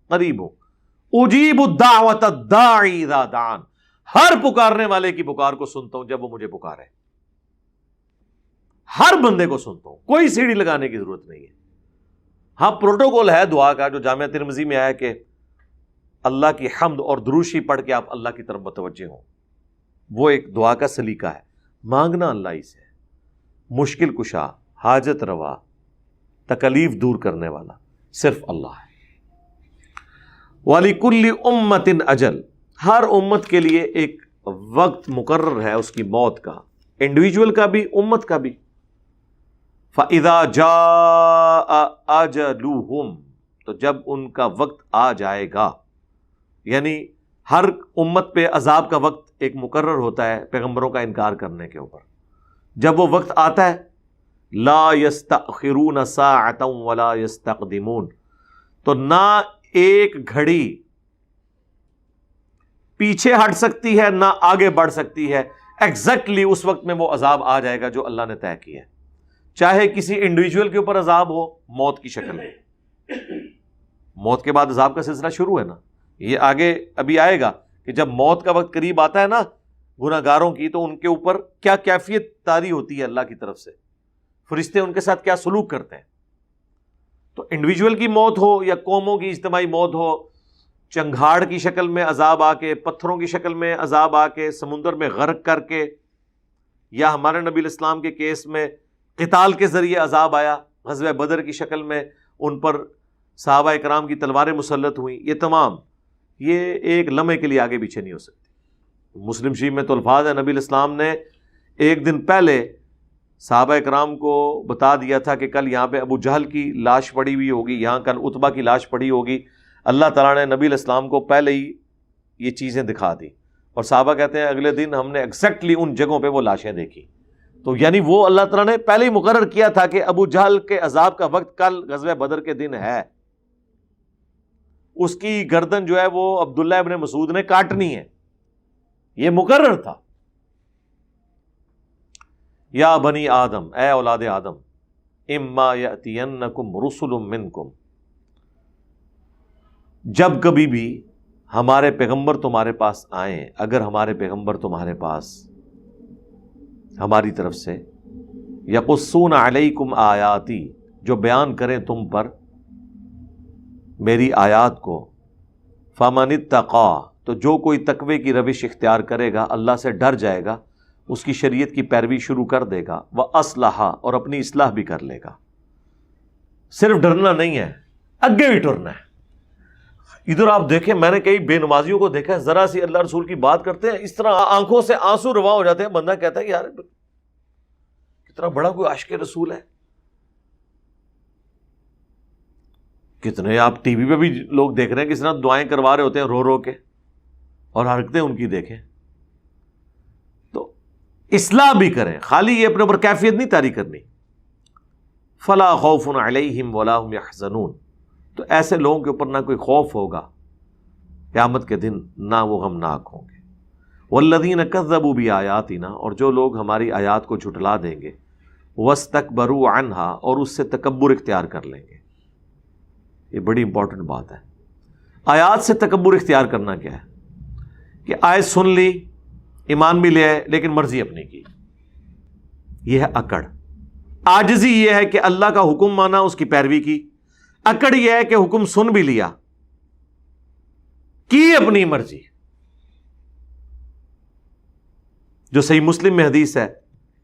قریب ہوں۔ اجیب الدعوۃ الداعی اذا دعان، ہر پکارنے والے کی پکار کو سنتا ہوں جب وہ مجھے پکارے، ہر بندے کو سنتا ہوں، کوئی سیڑھی لگانے کی ضرورت نہیں ہے۔ ہاں پروٹوکول ہے دعا کا، جو جامعہ ترمذی میں آیا کہ اللہ کی حمد اور دروشی پڑھ کے آپ اللہ کی طرف متوجہ ہوں، وہ ایک دعا کا سلیقہ ہے۔ مانگنا اللہ ہی سے، مشکل کشا، حاجت روا، تکلیف دور کرنے والا صرف اللہ ہے۔ وَلِكُلِّ أُمَّةٍ أَجَلٌ، ہر امت کے لیے ایک وقت مقرر ہے اس کی موت کا، انڈیویجول کا بھی امت کا بھی۔ فَإِذَا جَاءَ أَجَلُهُمْ، تو جب ان کا وقت آ جائے گا، یعنی ہر امت پہ عذاب کا وقت ایک مقرر ہوتا ہے پیغمبروں کا انکار کرنے کے اوپر۔ جب وہ وقت آتا ہے لا يستأخرون ساعة ولا يستقدمون، تو نہ ایک گھڑی پیچھے ہٹ سکتی ہے نہ آگے بڑھ سکتی ہے، ایگزیکٹلی اس وقت میں وہ عذاب آ جائے گا جو اللہ نے طے کیا ہے، چاہے کسی انڈیویجول کے اوپر عذاب ہو موت کی شکل میں۔ موت کے بعد عذاب کا سلسلہ شروع ہے نا، یہ آگے ابھی آئے گا کہ جب موت کا وقت قریب آتا ہے نا گناہ گاروں کی، تو ان کے اوپر کیا کیفیت طاری ہوتی ہے اللہ کی طرف سے، فرشتے ان کے ساتھ کیا سلوک کرتے ہیں۔ تو انڈیویجول کی موت ہو یا قوموں کی اجتماعی موت ہو، چنگھاڑ کی شکل میں عذاب آ کے، پتھروں کی شکل میں عذاب آ کے، سمندر میں غرق کر کے، یا ہمارے نبی الاسلام کے کیس میں قتال کے ذریعے عذاب آیا، غزوہ بدر کی شکل میں ان پر صحابہ کرام کی تلواریں مسلط ہوئیں، یہ تمام یہ ایک لمحے کے لیے آگے پیچھے نہیں ہو سکتی۔ مسلم شریف میں تو الفاظ ہے نبی الاسلام نے ایک دن پہلے صحابہ کرام کو بتا دیا تھا کہ کل یہاں پہ ابو جہل کی لاش پڑی ہوئی ہوگی، یہاں کل عتبہ کی لاش پڑی ہوگی۔ اللہ تعالیٰ نے نبی الاسلام کو پہلے ہی یہ چیزیں دکھا دی، اور صحابہ کہتے ہیں اگلے دن ہم نے ایگزیکٹلی ان جگہوں پہ وہ لاشیں دیکھی۔ تو یعنی وہ اللہ تعالیٰ نے پہلے ہی مقرر کیا تھا کہ ابو جہل کے عذاب کا وقت کل غزوہ بدر کے دن ہے، اس کی گردن جو ہے وہ عبداللہ ابن مسعود نے کاٹنی ہے، یہ مقرر تھا۔ یا بنی آدم، اے اولاد آدم، اما یأتینکم رسل منکم، جب کبھی بھی ہمارے پیغمبر تمہارے پاس آئیں، اگر ہمارے پیغمبر تمہارے پاس ہماری طرف سے، یقصون علیکم آیاتی، جو بیان کریں تم پر میری آیات کو، فمن اتقا، تو جو کوئی تقوی کی روش اختیار کرے گا، اللہ سے ڈر جائے گا، اس کی شریعت کی پیروی شروع کر دے گا، وَأَصْلَحَ، اور اپنی اصلاح بھی کر لے گا۔ صرف ڈرنا نہیں ہے، اگے بھی ٹرنا ہے۔ ادھر آپ دیکھیں، میں نے کئی بے نمازیوں کو دیکھا ہے، ذرا سی اللہ رسول کی بات کرتے ہیں اس طرح آنکھوں سے آنسو رواں ہو جاتے ہیں، بندہ کہتا ہے کہ یار کتنا بڑا کوئی عاشق رسول ہے۔ کتنے آپ ٹی وی پہ بھی لوگ دیکھ رہے ہیں کس طرح دعائیں کروا رہے ہوتے ہیں رو رو کے، اور حرکتیں ان کی دیکھیں۔ تو اصلاح بھی کریں، خالی یہ اپنے اوپر کیفیت نہیں طاری کرنی. فلا خوف علیہم ولا هم یحزنون، تو ایسے لوگوں کے اوپر نہ کوئی خوف ہوگا قیامت کے دن، نہ وہ غمناک ہوں گے. والذین کذبوا بآیاتنا، اور جو لوگ ہماری آیات کو جھٹلا دیں گے، واستکبروا عنہا، اور اس سے تکبر اختیار کر لیں گے. یہ بڑی امپورٹنٹ بات ہے. آیات سے تکبر اختیار کرنا کیا ہے؟ کہ آیت سن لی، ایمان بھی لے آئے، لیکن مرضی اپنی کی. یہ ہے اکڑ. عاجزی یہ ہے کہ اللہ کا حکم مانا، اس کی پیروی کی. اکڑ یہ ہے کہ حکم سن بھی لیا، کی اپنی مرضی. جو صحیح مسلم میں حدیث ہے،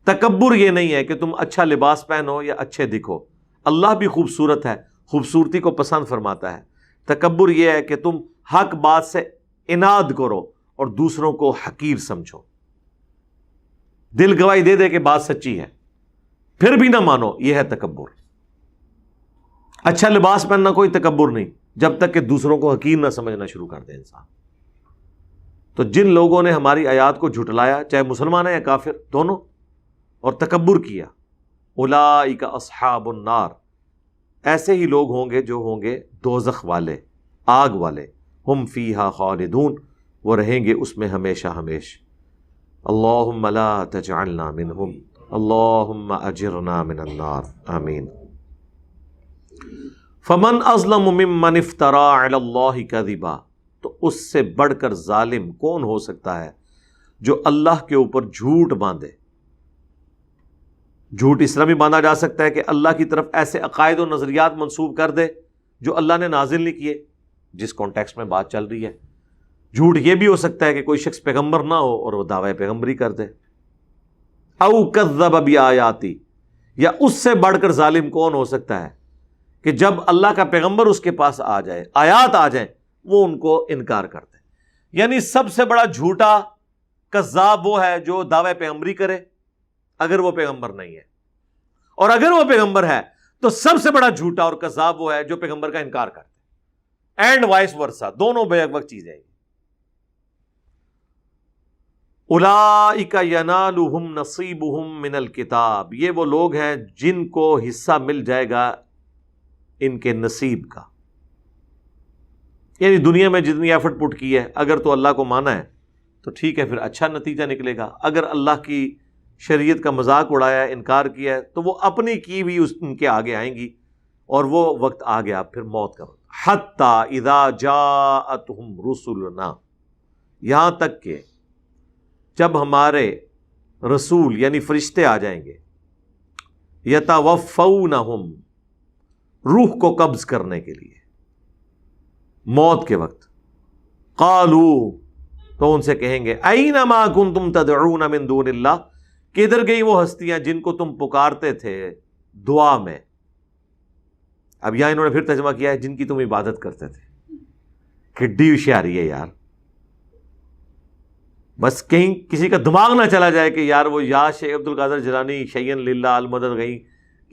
تکبر یہ نہیں ہے کہ تم اچھا لباس پہنو یا اچھے دکھو. اللہ بھی خوبصورت ہے، خوبصورتی کو پسند فرماتا ہے. تکبر یہ ہے کہ تم حق بات سے اناد کرو اور دوسروں کو حقیر سمجھو. دل گواہی دے دے کہ بات سچی ہے پھر بھی نہ مانو، یہ ہے تکبر. اچھا لباس پہننا کوئی تکبر نہیں جب تک کہ دوسروں کو حقیر نہ سمجھنا شروع کر دے انسان. تو جن لوگوں نے ہماری آیات کو جھٹلایا، چاہے مسلمان ہیں یا کافر دونوں، اور تکبر کیا، اولئک اصحاب النار، ایسے ہی لوگ ہوں گے جو ہوں گے دوزخ والے، آگ والے. ہم فیہا خالدون، وہ رہیں گے اس میں ہمیشہ ہمیش. اللہم لا تجعلنا منہم، اللہم اجرنا من النار، آمین. فمن اظلم ممن افترى علی اللہ کذبا، تو اس سے بڑھ کر ظالم کون ہو سکتا ہے جو اللہ کے اوپر جھوٹ باندھے. جھوٹ اس طرح بھی باندھا جا سکتا ہے کہ اللہ کی طرف ایسے عقائد و نظریات منسوب کر دے جو اللہ نے نازل نہیں کیے، جس کانٹیکسٹ میں بات چل رہی ہے. جھوٹ یہ بھی ہو سکتا ہے کہ کوئی شخص پیغمبر نہ ہو اور وہ دعوی پیغمبری کر دے. او کذب بآیاتی، یا اس سے بڑھ کر ظالم کون ہو سکتا ہے کہ جب اللہ کا پیغمبر اس کے پاس آ جائے، آیات آ جائیں، وہ ان کو انکار کرتے. یعنی سب سے بڑا جھوٹا کذاب وہ ہے جو دعوی پیغمبری کرے اگر وہ پیغمبر نہیں ہے، اور اگر وہ پیغمبر ہے تو سب سے بڑا جھوٹا اور کذاب وہ ہے جو پیغمبر کا انکار کرتے. اینڈ وائس ورسا، دونوں بیک وقت چیزیں ہیں. اولئک ینالہم نصیبہم من الکتاب، یہ وہ لوگ ہیں جن کو حصہ مل جائے گا ان کے نصیب کا. یعنی دنیا میں جتنی ایفرٹ پٹ کی ہے، اگر تو اللہ کو مانا ہے تو ٹھیک ہے، پھر اچھا نتیجہ نکلے گا. اگر اللہ کی شریعت کا مذاق اڑایا ہے، انکار کیا ہے، تو وہ اپنی کی بھی ان کے آگے آئیں گی، اور وہ وقت آ گیا پھر موت کا وقت. حتی اذا جاءتہم رسلنا، یہاں تک کہ جب ہمارے رسول یعنی فرشتے آ جائیں گے، یتوفونہم، روح کو قبض کرنے کے لیے موت کے وقت. قالو، تو ان سے کہیں گے، این ما کنتم تدعون من دون اللہ، کدھر گئی وہ ہستیاں جن کو تم پکارتے تھے دعا میں. اب یہاں انہوں نے پھر ترجمہ کیا ہے جن کی تم عبادت کرتے تھے. کڈی ہوشیاری ہے یار. بس کہیں کسی کا دماغ نہ چلا جائے کہ یار وہ یا شیخ عبد القادر جیلانی شیئن للہ المدد، کہیں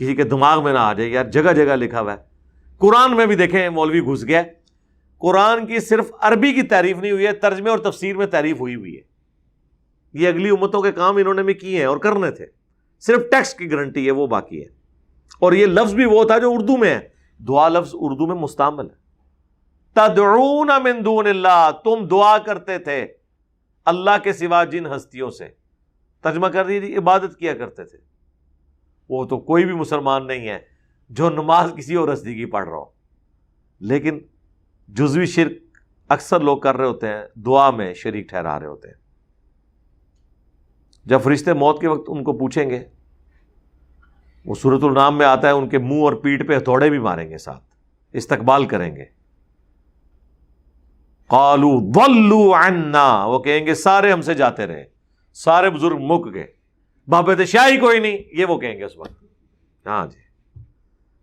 کسی کے دماغ میں نہ آ جائے. یار جگہ جگہ لکھا ہوا ہے. قرآن میں بھی دیکھیں مولوی گھس گیا. قرآن کی صرف عربی کی تعریف نہیں ہوئی ہے، ترجمے اور تفسیر میں تعریف ہوئی ہے. یہ اگلی امتوں کے کام انہوں نے بھی کیے ہیں اور کرنے تھے، صرف ٹیکسٹ کی گارنٹی ہے وہ باقی ہے. اور یہ لفظ بھی وہ تھا جو اردو میں ہے. دعا لفظ اردو میں مستعمل ہے. تدعون من دون اللہ، تم دعا کرتے تھے اللہ کے سوا جن ہستیوں سے. ترجمہ کر دیجیے عبادت کیا کرتے تھے. وہ تو کوئی بھی مسلمان نہیں ہے جو نماز کسی اور ہستی کی پڑھ رہا ہو، لیکن جزوی شرک اکثر لوگ کر رہے ہوتے ہیں، دعا میں شریک ٹھہرا رہے ہوتے ہیں. جب فرشتے موت کے وقت ان کو پوچھیں گے، وہ سورۃ النام میں آتا ہے، ان کے منہ اور پیٹھ پہ ہتھوڑے بھی ماریں گے، ساتھ استقبال کریں گے. قالوا ضلوا عنا، وہ کہیں گے سارے ہم سے جاتے رہے، سارے بزرگ مک گئے، بابت شاہی کوئی نہیں، یہ وہ کہیں گے اس وقت. ہاں جی.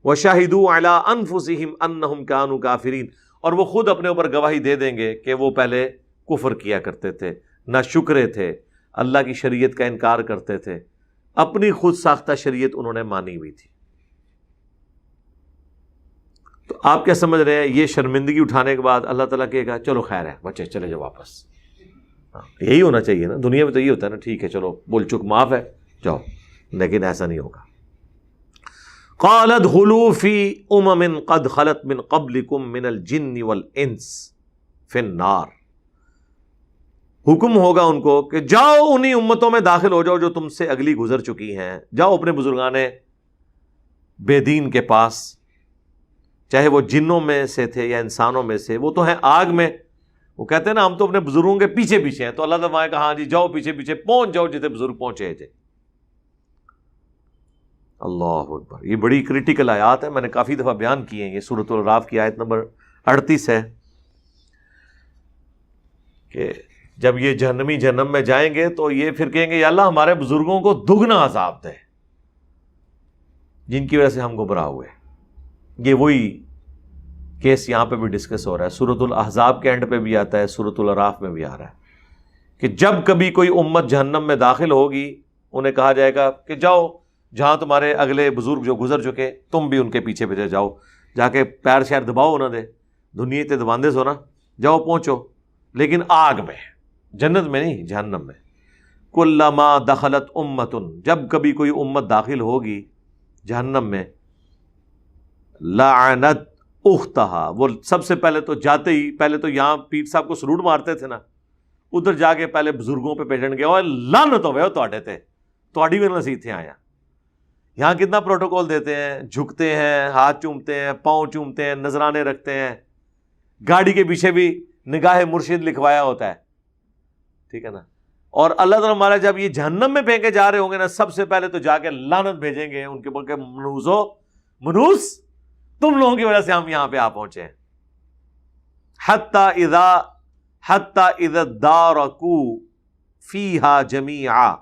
وشہدوا علی انفسہم انہم کانوا کافرین، اور وہ خود اپنے اوپر گواہی دے دیں گے کہ وہ پہلے کفر کیا کرتے تھے، نہ شکرے تھے، اللہ کی شریعت کا انکار کرتے تھے، اپنی خود ساختہ شریعت انہوں نے مانی ہوئی تھی. تو آپ کیا سمجھ رہے ہیں؟ یہ شرمندگی اٹھانے کے بعد اللہ تعالیٰ کہے گا چلو خیر ہے بچے چلے جاؤ واپس. یہی ہونا چاہیے نا، دنیا میں تو یہ ہوتا ہے نا، ٹھیک ہے چلو بول چک معاف ہے جاؤ، لیکن ایسا نہیں ہوگا۔ قال ادخلوا فی امم قد خلت من قبلکم من الجن والانس فی النار، حکم ہوگا ان کو کہ جاؤ انہی امتوں میں داخل ہو جاؤ جو تم سے اگلی گزر چکی ہیں، جاؤ اپنے بزرگان بے دین کے پاس، چاہے وہ جنوں میں سے تھے یا انسانوں میں سے، وہ تو ہیں آگ میں۔ وہ کہتے ہیں نا ہم تو اپنے بزرگوں کے پیچھے پیچھے ہیں، تو اللہ تعالیٰ نے کہا ہاں جی جاؤ پیچھے پیچھے پہنچ جاؤ جتنے بزرگ پہنچے تھے۔ اللہ اکبر، یہ بڑی کریٹیکل آیات ہے، میں نے کافی دفعہ بیان کی ہیں، یہ سورۃ الاعراف کی آیت نمبر 38 ہے کہ جب یہ جہنمی جہنم میں جائیں گے تو یہ پھر کہیں گے یا اللہ ہمارے بزرگوں کو دگنا عذاب دے جن کی وجہ سے ہم گمراہ ہوئے۔ یہ وہی کیس یہاں پہ بھی ڈسکس ہو رہا ہے، سورۃ الاحزاب کے اینڈ پہ بھی آتا ہے، سورۃ الاعراف میں بھی آ رہا ہے کہ جب کبھی کوئی امت جہنم میں داخل ہوگی انہیں کہا جائے گا کہ جاؤ جہاں تمہارے اگلے بزرگ جو گزر چکے تم بھی ان کے پیچھے پیچھے جاؤ، جا کے پیر شیر دباؤ نہ دے، دنیا تے دباندے سو نا، جاؤ پہنچو، لیکن آگ میں، جنت میں نہیں، جہنم میں۔ کلما دخلت امت، جب کبھی کوئی امت داخل ہوگی جہنم میں، لعنت اختہا، وہ سب سے پہلے تو جاتے ہی پہلے تو یہاں پیر صاحب کو سلوٹ مارتے تھے نا، ادھر جا کے پہلے بزرگوں پہ پیجن گیا اور لعنت ہوئے ہو تواڈے تے، تواڈی وجہ سے اتنے آیا۔ یہاں کتنا پروٹوکول دیتے ہیں، جھکتے ہیں، ہاتھ چومتے ہیں، پاؤں چومتے ہیں، نذرانے رکھتے ہیں، گاڑی کے پیچھے بھی نگاہ مرشد لکھوایا ہوتا ہے، ٹھیک ہے نا۔ اور اللہ تعالیٰ ہمارا جب یہ جہنم میں پھینکے جا رہے ہوں گے نا، سب سے پہلے تو جا کے لعنت بھیجیں گے ان کے اوپر کہ منوس تم لوگوں کی وجہ سے ہم یہاں پہ آ پہنچے ہیں۔ حتی اذا ادارکوا فیہا جمیعا،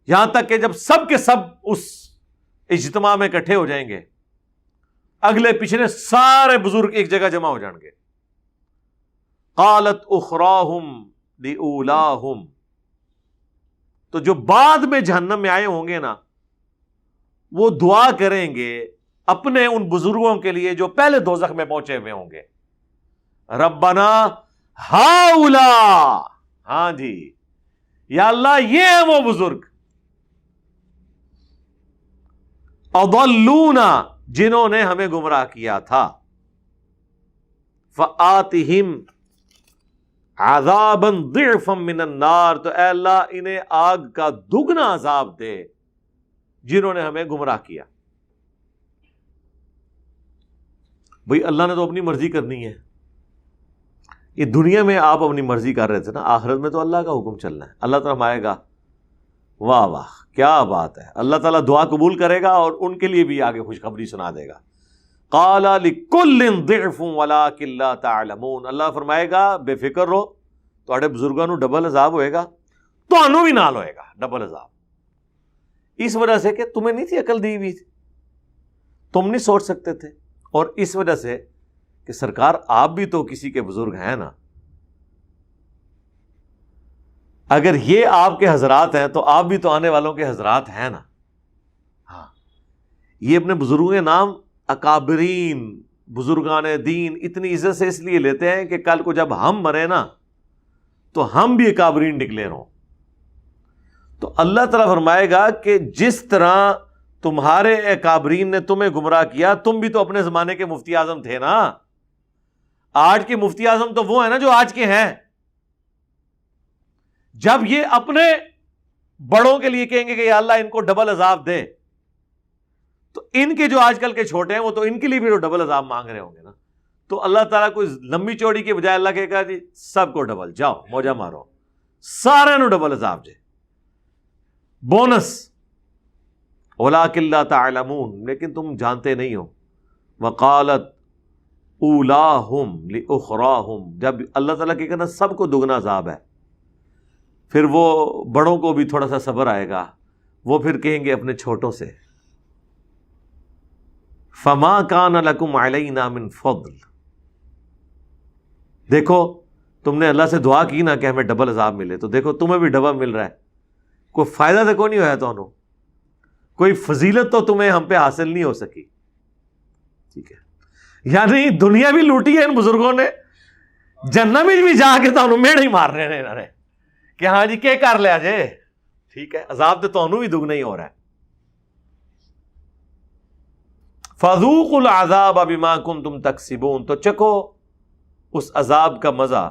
یہاں تک کہ جب سب کے سب اس اجتماع میں اکٹھے ہو جائیں گے، اگلے پچھلے سارے بزرگ ایک جگہ جمع ہو جائیں گے۔ قالت اخراہم لأولاہم، تو جو بعد میں جہنم میں آئے ہوں گے نا، وہ دعا کریں گے اپنے ان بزرگوں کے لیے جو پہلے دوزخ میں پہنچے ہوئے ہوں گے، ربنا ہاؤلاء، ہاں جی یا اللہ یہ ہیں وہ بزرگ، اضلونا، جنہوں نے ہمیں گمراہ کیا تھا، فآتہم عذابا ضعفا من النار، تو اے اللہ انہیں آگ کا دگنا عذاب دے جنہوں نے ہمیں گمراہ کیا۔ بھئی اللہ نے تو اپنی مرضی کرنی ہے، یہ دنیا میں آپ اپنی مرضی کر رہے تھے نا، آخرت میں تو اللہ کا حکم چلنا ہے۔ اللہ تعالیٰ فرمائے گا واہ واہ کیا بات ہے، اللہ تعالیٰ دعا قبول کرے گا اور ان کے لیے بھی آگے خوشخبری سنا دے گا۔ قال لکل ضعف ولکن لا تعلمون، اللہ فرمائے گا بے فکر رہو، تواڈے بزرگاں نو ڈبل عذاب ہوئے گا، تانوں بھی نال ہوئے گا ڈبل عذاب، اس وجہ سے کہ تمہیں نہیں تھی عقل دی ہوئی تھی، تم نہیں سوچ سکتے تھے، اور اس وجہ سے کہ سرکار آپ بھی تو کسی کے بزرگ ہیں نا، اگر یہ آپ کے حضرات ہیں تو آپ بھی تو آنے والوں کے حضرات ہیں نا۔ ہاں یہ اپنے بزرگوں کے نام اکابرین، بزرگان دین اتنی عزت سے اس لیے لیتے ہیں کہ کل کو جب ہم مرے نا تو ہم بھی اکابرین ڈکلیئر ہوں۔ تو اللہ تعالیٰ فرمائے گا کہ جس طرح تمہارے اکابرین نے تمہیں گمراہ کیا، تم بھی تو اپنے زمانے کے مفتی اعظم تھے نا، آج کے مفتی اعظم تو وہ ہیں نا جو آج کے ہیں۔ جب یہ اپنے بڑوں کے لیے کہیں گے کہ یا اللہ ان کو ڈبل عذاب دے، تو ان کے جو آج کل کے چھوٹے ہیں وہ تو ان کے لیے بھی ڈبل عذاب مانگ رہے ہوں گے نا۔ تو اللہ تعالیٰ کوئی لمبی چوڑی کے بجائے اللہ کہے گا جی سب کو ڈبل، جاؤ موجہ مارو، سارے نو ڈبل عذاب دے، بونس، وَلَٰكِن لَا تَعْلَمُونَ، لیکن تم جانتے نہیں ہو۔ وَقَالَتْ أُولَاهُمْ لِأُخْرَاهُمْ، جب اللہ تعالیٰ کہ نا سب کو دگنا عذاب ہے، پھر وہ بڑوں کو بھی تھوڑا سا صبر آئے گا، وہ پھر کہیں گے اپنے چھوٹوں سے فَمَا كَانَ لَكُمْ عَلَيْنَا مِنْ فَضْلٍ، دیکھو تم نے اللہ سے دعا کی نا کہ ہمیں ڈبل عذاب ملے، تو دیکھو تمہیں بھی ڈبل مل رہا ہے، کوئی فائدہ تو کوئی نہیں ہوا تو انہوں، کوئی فضیلت تو تمہیں ہم پہ حاصل نہیں ہو سکی، ٹھیک ہے، یعنی دنیا بھی لوٹی ہے ان بزرگوں نے جنم بھی جا کے تو میڑ ہی مار رہے ہیں کہ ہاں جی کیا کر لیا جے, ٹھیک ہے, عذاب تو تانوں بھی دگنا ہی ہو رہا ہے. فذوقوا العذاب بما کنتم تکسبون, تو چکھو اس عذاب کا مزہ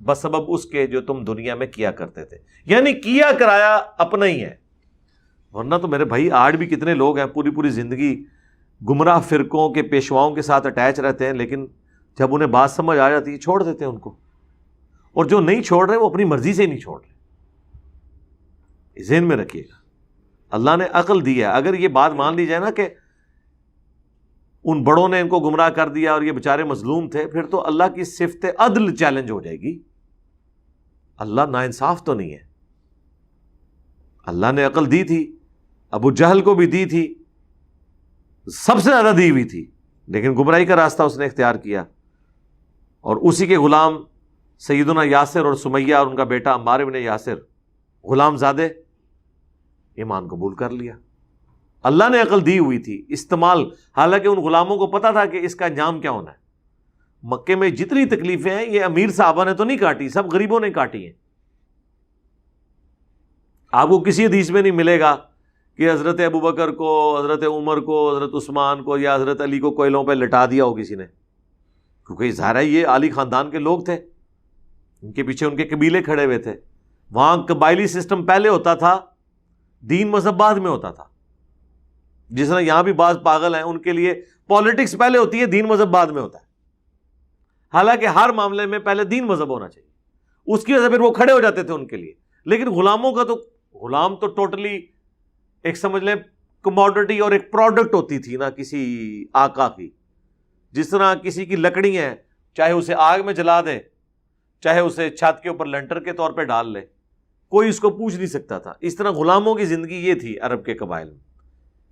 بسبب اس کے جو تم دنیا میں کیا کرتے تھے. یعنی کیا کرایا اپنا ہی ہے, ورنہ تو میرے بھائی آج بھی کتنے لوگ ہیں پوری پوری زندگی گمراہ فرقوں کے پیشواؤں کے ساتھ اٹیچ رہتے ہیں, لیکن جب انہیں بات سمجھ آ جاتی ہے چھوڑ دیتے ہیں ان کو, اور جو نہیں چھوڑ رہے وہ اپنی مرضی سے نہیں چھوڑ رہے. ذہن میں رکھیے گا, اللہ نے عقل دی ہے. اگر یہ بات مان لی جائے نا کہ ان بڑوں نے ان کو گمراہ کر دیا اور یہ بیچارے مظلوم تھے, پھر تو اللہ کی صفت عدل چیلنج ہو جائے گی. اللہ ناانصاف تو نہیں ہے. اللہ نے عقل دی تھی, ابو جہل کو بھی دی تھی, سب سے زیادہ دی ہوئی تھی, لیکن گمراہی کا راستہ اس نے اختیار کیا, اور اسی کے غلام سیدنا یاسر اور سمیہ اور ان کا بیٹا عمار ابن یاسر غلام زادے ایمان قبول کر لیا. اللہ نے عقل دی ہوئی تھی, استعمال, حالانکہ ان غلاموں کو پتا تھا کہ اس کا انجام کیا ہونا ہے. مکے میں جتنی تکلیفیں ہیں یہ امیر صحابہ نے تو نہیں کاٹی, سب غریبوں نے کاٹی ہیں. آپ کو کسی حدیث میں نہیں ملے گا کہ حضرت ابوبکر کو, حضرت عمر کو, حضرت عثمان کو یا حضرت علی کو کوئلوں پہ لٹا دیا ہو کسی نے, کیونکہ ظاہر ہے یہ عالی خاندان کے لوگ تھے, ان کے پیچھے ان کے قبیلے کھڑے ہوئے تھے. وہاں قبائلی سسٹم پہلے ہوتا تھا, دین مذہب بعد میں ہوتا تھا. جس طرح یہاں بھی بعض پاگل ہیں, ان کے لیے پالیٹکس پہلے ہوتی ہے, دین مذہب بعد میں ہوتا ہے. حالانکہ ہر معاملے میں پہلے دین مذہب ہونا چاہیے, اس کی وجہ سے پھر وہ کھڑے ہو جاتے تھے ان کے لیے. لیکن غلاموں کا تو, غلام تو ٹوٹلی ایک سمجھ لیں کموڈٹی اور ایک پروڈکٹ ہوتی تھی نا کسی آقا کی. جس طرح کسی کی لکڑی ہیں, چاہے اسے آگ میں جلا دے, چاہے اسے چھت کے اوپر لنٹر کے طور پہ ڈال لے, کوئی اس کو پوچھ نہیں سکتا تھا. اس طرح غلاموں کی زندگی یہ تھی عرب کے قبائل میں,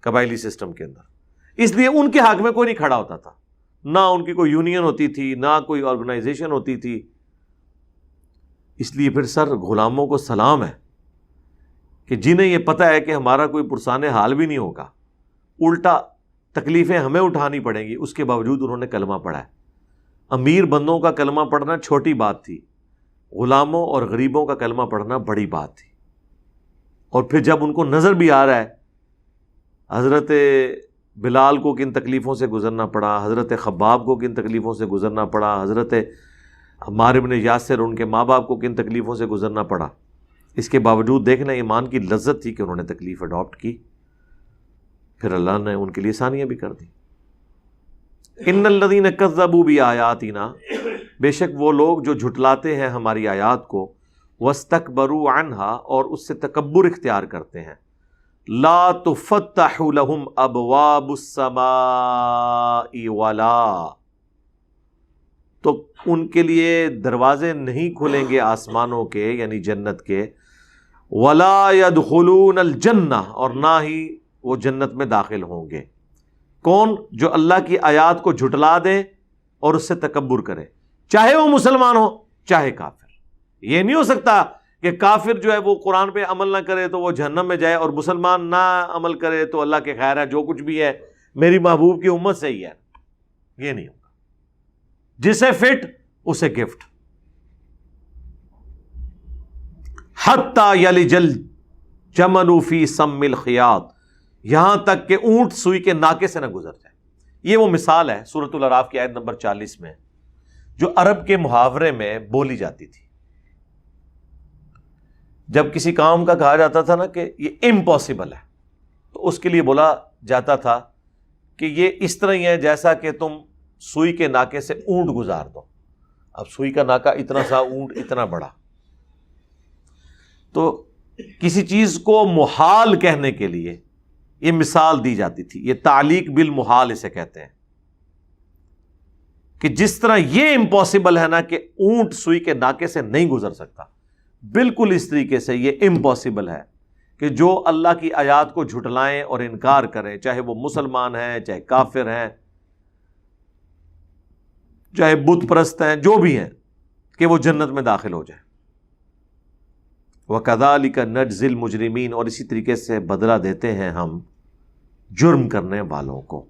قبائلی سسٹم کے اندر. اس لیے ان کے حق میں کوئی نہیں کھڑا ہوتا تھا, نہ ان کی کوئی یونین ہوتی تھی, نہ کوئی آرگنائزیشن ہوتی تھی. اس لیے پھر سر غلاموں کو سلام ہے کہ جنہیں یہ پتہ ہے کہ ہمارا کوئی پرسان حال بھی نہیں ہوگا, الٹا تکلیفیں ہمیں اٹھانی پڑیں گی, اس کے باوجود انہوں نے کلمہ پڑھا ہے. امیر بندوں کا کلمہ پڑھنا چھوٹی بات تھی, غلاموں اور غریبوں کا کلمہ پڑھنا بڑی بات تھی. اور پھر جب ان کو نظر بھی آ رہا ہے حضرت بلال کو کن تکلیفوں سے گزرنا پڑا, حضرت خباب کو کن تکلیفوں سے گزرنا پڑا, حضرت عمار ابن یاسر ان کے ماں باپ کو کن تکلیفوں سے گزرنا پڑا, اس کے باوجود دیکھنا ایمان کی لذت تھی کہ انہوں نے تکلیف اڈاپٹ کی. پھر اللہ نے ان کے لیے آسانیاں بھی کر دی. ان الذین کذبوا بآیاتنا, بے شک وہ لوگ جو جھٹلاتے ہیں ہماری آیات کو, واستکبروا عنہا, اور اس سے تکبر اختیار کرتے ہیں, لا تفتح لهم ابواب السماء ولا, تو ان کے لیے دروازے نہیں کھلیں گے آسمانوں کے یعنی جنت کے, ولا يدخلون الجنہ, اور نہ ہی وہ جنت میں داخل ہوں گے. کون؟ جو اللہ کی آیات کو جھٹلا دے اور اس سے تکبر کرے, چاہے وہ مسلمان ہو چاہے کافر. یہ نہیں ہو سکتا کہ کافر جو ہے وہ قرآن پہ عمل نہ کرے تو وہ جہنم میں جائے, اور مسلمان نہ عمل کرے تو اللہ کے خیر ہے, جو کچھ بھی ہے میری محبوب کی امت سے ہی ہے. یہ نہیں ہوگا. جسے فٹ اسے گفٹ. حتی یلج الجمل فی سم الخیاط, یہاں تک کہ اونٹ سوئی کے ناکے سے نہ گزر جائے. یہ وہ مثال ہے سورۃ الاعراف کی آیت نمبر 40 میں, جو عرب کے محاورے میں بولی جاتی تھی. جب کسی کام کا کہا جاتا تھا نا کہ یہ امپاسبل ہے, تو اس کے لیے بولا جاتا تھا کہ یہ اس طرح ہی ہے جیسا کہ تم سوئی کے ناکے سے اونٹ گزار دو. اب سوئی کا ناکا اتنا سا, اونٹ اتنا بڑا, تو کسی چیز کو محال کہنے کے لیے یہ مثال دی جاتی تھی. یہ تعلیق بالمحال اسے کہتے ہیں, کہ جس طرح یہ امپاسبل ہے نا کہ اونٹ سوئی کے ناکے سے نہیں گزر سکتا, بالکل اس طریقے سے یہ امپاسبل ہے کہ جو اللہ کی آیات کو جھٹلائیں اور انکار کریں, چاہے وہ مسلمان ہیں, چاہے کافر ہیں, چاہے بت پرست ہیں, جو بھی ہیں, کہ وہ جنت میں داخل ہو جائیں. وَكَذَلِكَ نَجْزِي الْمُجْرِمِينَ, اور اسی طریقے سے بدلہ دیتے ہیں ہم جرم کرنے والوں کو.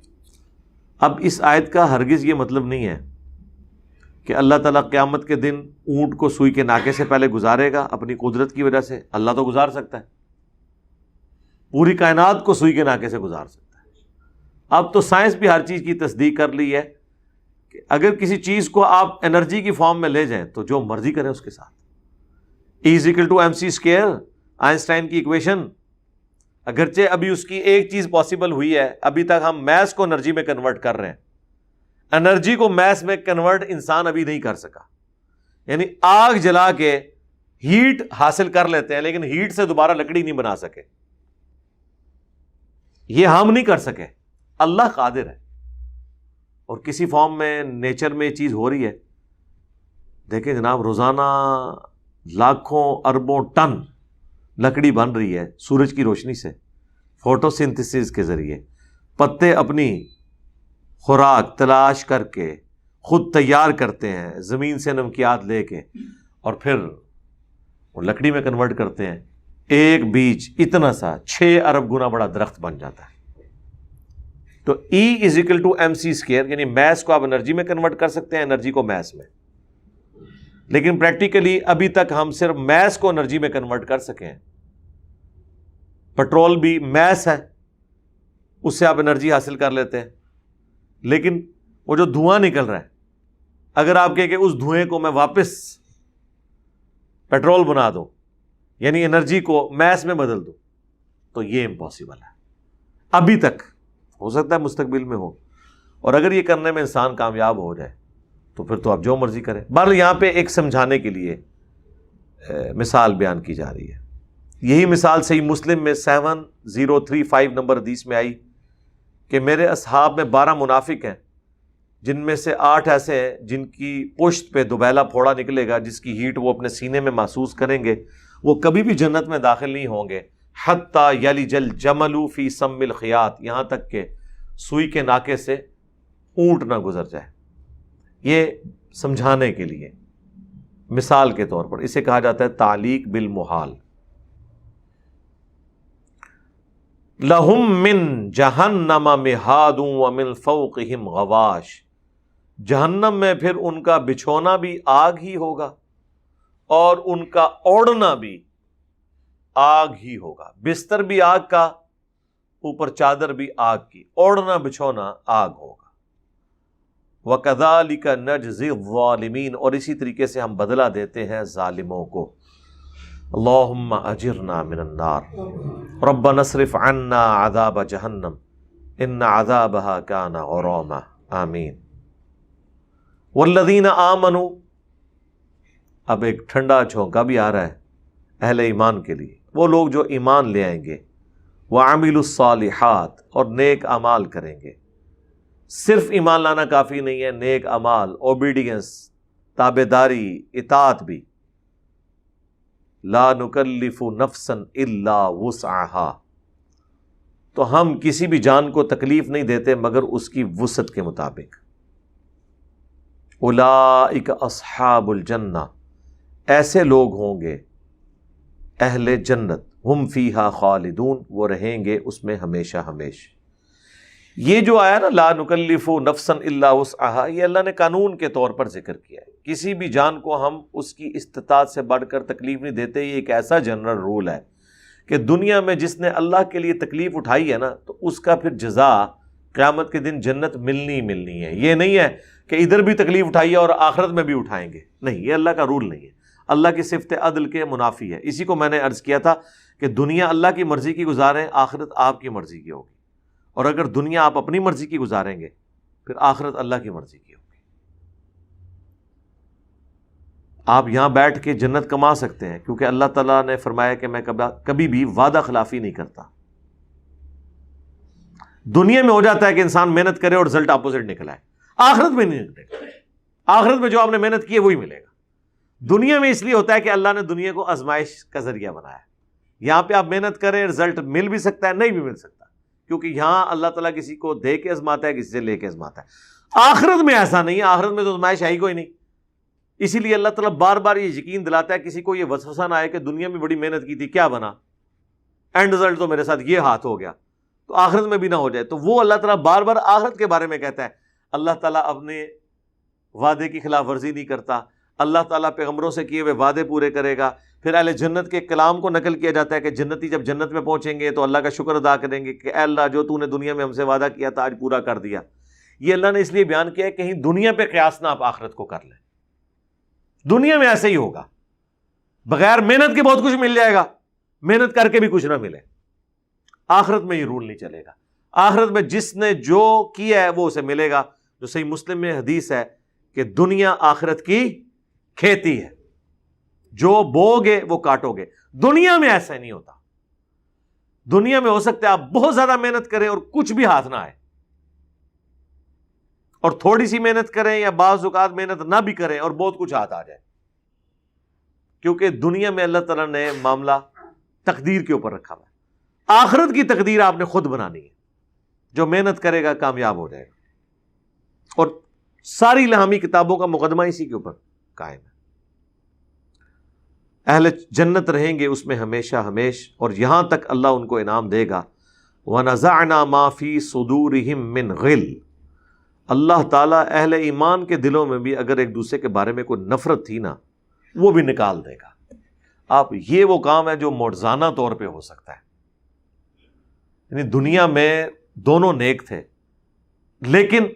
اب اس آیت کا ہرگز یہ مطلب نہیں ہے کہ اللہ تعالیٰ قیامت کے دن اونٹ کو سوئی کے ناکے سے پہلے گزارے گا اپنی قدرت کی وجہ سے؟ اللہ تو گزار سکتا ہے، پوری کائنات کو سوئی کے ناکے سے گزار سکتا ہے۔ اب تو سائنس بھی ہر چیز کی تصدیق کر لی ہے کہ اگر کسی چیز کو آپ انرجی کی فارم میں لے جائیں تو جو مرضی کریں اس کے ساتھ۔ E=mc²، آئنسٹائن کی ایکویشن، اگرچہ ابھی اس کی ایک چیز پاسبل ہوئی ہے، ابھی تک ہم میس کو انرجی میں کنورٹ کر رہے ہیں، انرجی کو میس میں کنورٹ انسان ابھی نہیں کر سکا، یعنی آگ جلا کے ہیٹ حاصل کر لیتے ہیں لیکن ہیٹ سے دوبارہ لکڑی نہیں بنا سکے، یہ ہم نہیں کر سکے، اللہ قادر ہے۔ اور کسی فارم میں نیچر میں یہ چیز ہو رہی ہے، دیکھیں جناب، روزانہ لاکھوں اربوں ٹن لکڑی بن رہی ہے سورج کی روشنی سے، فوٹو سنتھسس کے ذریعے، پتے اپنی خوراک تلاش کر کے خود تیار کرتے ہیں زمین سے نمکیات لے کے، اور پھر وہ لکڑی میں کنورٹ کرتے ہیں، ایک بیج اتنا سا 6 ارب گنا بڑا درخت بن جاتا ہے۔ تو E=mc²، یعنی میس کو آپ انرجی میں کنورٹ کر سکتے ہیں، انرجی کو میس میں، لیکن پریکٹیکلی ابھی تک ہم صرف میس کو انرجی میں کنورٹ کر سکے ہیں۔ پٹرول بھی میس ہے، اس سے آپ انرجی حاصل کر لیتے ہیں، لیکن وہ جو دھواں نکل رہا ہے، اگر آپ کہیں کہ اس دھوئیں کو میں واپس پیٹرول بنا دوں، یعنی انرجی کو میس میں بدل دوں، تو یہ امپاسبل ہے ابھی تک، ہو سکتا ہے مستقبل میں ہو، اور اگر یہ کرنے میں انسان کامیاب ہو جائے تو پھر تو آپ جو مرضی کریں۔ بہرحال یہاں پہ ایک سمجھانے کے لیے مثال بیان کی جا رہی ہے۔ یہی مثال صحیح مسلم میں 7035 نمبر حدیث میں آئی کہ میرے اصحاب میں 12 منافق ہیں، جن میں سے 8 ایسے ہیں جن کی پشت پہ دوبیلا پھوڑا نکلے گا جس کی ہیٹ وہ اپنے سینے میں محسوس کریں گے، وہ کبھی بھی جنت میں داخل نہیں ہوں گے، حتی یلج الجمل فی سم الخیاط، یہاں تک کہ سوئی کے ناکے سے اونٹ نہ گزر جائے۔ یہ سمجھانے کے لیے مثال کے طور پر اسے کہا جاتا ہے تعلیق بالمحال۔ لہم من جہنم مہاد ومن فوقہم غواش، جہنم میں پھر ان کا بچھونا بھی آگ ہی ہوگا اور ان کا اوڑھنا بھی آگ ہی ہوگا، بستر بھی آگ کا، اوپر چادر بھی آگ کی، اوڑھنا بچھونا آگ ہوگا۔ وَكَذَلِكَ نَجْزِي الظَّالِمِينَ، اور اسی طریقے سے ہم بدلہ دیتے ہیں ظالموں کو۔ اللہم اجرنا من النار ربنا اصرف عنا عذاب جہنم ان عذابها کان غراما، آمین۔ والذین آمنوا، اب ایک ٹھنڈا جھونکا بھی آ رہا ہے اہل ایمان کے لیے، وہ لوگ جو ایمان لے آئیں گے، وعملوا الصالحات، اور نیک اعمال کریں گے۔ صرف ایمان لانا کافی نہیں ہے، نیک اعمال، اوبیڈینس، تابعداری، اطاعت بھی۔ لا نکلف نفسا الا وسعها، تو ہم کسی بھی جان کو تکلیف نہیں دیتے مگر اس کی وسعت کے مطابق۔ اولئک اصحاب الجنہ، ایسے لوگ ہوں گے اہل جنت، ہم فیہا خالدون، وہ رہیں گے اس میں ہمیشہ ہمیشہ۔ یہ جو آیا نا لا نکلف نفسا الا وسعها، یہ اللہ نے قانون کے طور پر ذکر کیا ہے، کسی بھی جان کو ہم اس کی استطاعت سے بڑھ کر تکلیف نہیں دیتے۔ یہ ایک ایسا جنرل رول ہے کہ دنیا میں جس نے اللہ کے لیے تکلیف اٹھائی ہے نا، تو اس کا پھر جزا قیامت کے دن جنت ملنی ملنی ہے۔ یہ نہیں ہے کہ ادھر بھی تکلیف اٹھائی ہے اور آخرت میں بھی اٹھائیں گے، نہیں، یہ اللہ کا رول نہیں ہے، اللہ کی صفت عدل کے منافی ہے۔ اسی کو میں نے عرض کیا تھا کہ دنیا اللہ کی مرضی کی گزاریں، آخرت آپ کی مرضی کی ہوگی، اور اگر دنیا آپ اپنی مرضی کی گزاریں گے پھر آخرت اللہ کی مرضی کی ہوگی۔ آپ یہاں بیٹھ کے جنت کما سکتے ہیں کیونکہ اللہ تعالیٰ نے فرمایا کہ میں کبھی بھی وعدہ خلافی نہیں کرتا۔ دنیا میں ہو جاتا ہے کہ انسان محنت کرے اور رزلٹ اپوزٹ نکل آئے، آخرت میں نہیں نکلے گا۔ آخرت میں جو آپ نے محنت کی ہے وہی ملے گا۔ دنیا میں اس لیے ہوتا ہے کہ اللہ نے دنیا کو آزمائش کا ذریعہ بنایا ہے۔ یہاں پہ آپ محنت کریں، رزلٹ مل بھی سکتا ہے، نہیں بھی مل سکتا، کیونکہ یہاں اللہ تعالیٰ کسی کو دے کے آزماتا ہے، کسی سے لے کے آزماتا ہے۔ آخرت میں ایسا نہیں ہے، آخرت میں تو آزمائش آئی کوئی نہیں۔ اسی لیے اللہ تعالیٰ بار بار یہ یقین دلاتا ہے کسی کو یہ وسوسہ نہ آئے کہ دنیا میں بڑی محنت کی تھی، کیا بنا، اینڈ رزلٹ تو میرے ساتھ یہ ہاتھ ہو گیا، تو آخرت میں بھی نہ ہو جائے۔ تو وہ اللہ تعالیٰ بار بار آخرت کے بارے میں کہتا ہے۔ اللہ تعالیٰ اپنے وعدے کی خلاف ورزی نہیں کرتا، اللہ تعالیٰ پیغمبروں سے کیے ہوئے وعدے پورے کرے گا۔ پھر اہل جنت کے کلام کو نقل کیا جاتا ہے کہ جنتی جب جنت میں پہنچیں گے تو اللہ کا شکر ادا کریں گے کہ اے اللہ جو تو نے دنیا میں ہم سے وعدہ کیا تھا آج پورا کر دیا۔ یہ اللہ نے اس لیے بیان کیا ہے کہیں دنیا پہ قیاس نہ آپ آخرت کو کر لیں، دنیا میں ایسے ہی ہوگا، بغیر محنت کے بہت کچھ مل جائے گا، محنت کر کے بھی کچھ نہ ملے۔ آخرت میں یہ رول نہیں چلے گا، آخرت میں جس نے جو کیا ہے وہ اسے ملے گا۔ جو صحیح مسلم میں حدیث ہے کہ دنیا آخرت کی کھیتی ہے، جو بوگے وہ کاٹو گے۔ دنیا میں ایسا نہیں ہوتا، دنیا میں ہو سکتا ہے آپ بہت زیادہ محنت کریں اور کچھ بھی ہاتھ نہ آئے، اور تھوڑی سی محنت کریں یا بعض اوقات محنت نہ بھی کریں اور بہت کچھ ہاتھ آ جائے، کیونکہ دنیا میں اللہ تعالیٰ نے معاملہ تقدیر کے اوپر رکھا ہوا ہے۔ آخرت کی تقدیر آپ نے خود بنانی ہے، جو محنت کرے گا کامیاب ہو جائے گا، اور ساری الہامی کتابوں کا مقدمہ اسی کے اوپر قائم ہے۔ اہل جنت رہیں گے اس میں ہمیشہ ہمیش، اور یہاں تک اللہ ان کو انعام دے گا۔ وَنَزَعْنَا مَا فِي صُدُورِهِم مِّن غِلٍّ، اللہ تعالیٰ اہل ایمان کے دلوں میں بھی اگر ایک دوسرے کے بارے میں کوئی نفرت تھی نا، وہ بھی نکال دے گا۔ آپ یہ وہ کام ہے جو معجزانہ طور پہ ہو سکتا ہے، یعنی دنیا میں دونوں نیک تھے لیکن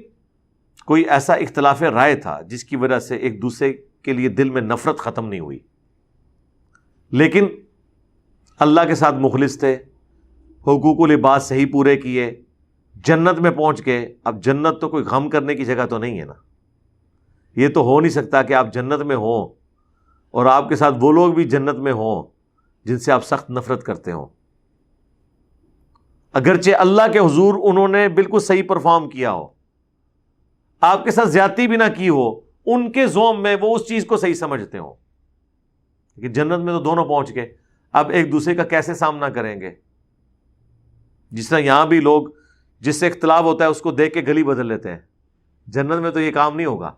کوئی ایسا اختلاف رائے تھا جس کی وجہ سے ایک دوسرے کے لیے دل میں نفرت ختم نہیں ہوئی، لیکن اللہ کے ساتھ مخلص تھے، حقوق العباد صحیح پورے کیے، جنت میں پہنچ گئے۔ اب جنت تو کوئی غم کرنے کی جگہ تو نہیں ہے نا، یہ تو ہو نہیں سکتا کہ آپ جنت میں ہوں اور آپ کے ساتھ وہ لوگ بھی جنت میں ہوں جن سے آپ سخت نفرت کرتے ہوں، اگرچہ اللہ کے حضور انہوں نے بالکل صحیح پرفارم کیا ہو، آپ کے ساتھ زیادتی بھی نہ کی ہو، ان کے زوم میں وہ اس چیز کو صحیح سمجھتے ہوں۔ کہ جنت میں تو دونوں پہنچ گئے، اب ایک دوسرے کا کیسے سامنا کریں گے؟ جس طرح یہاں بھی لوگ جس سے اختلاف ہوتا ہے اس کو دیکھ کے گلی بدل لیتے ہیں، جنت میں تو یہ کام نہیں ہوگا۔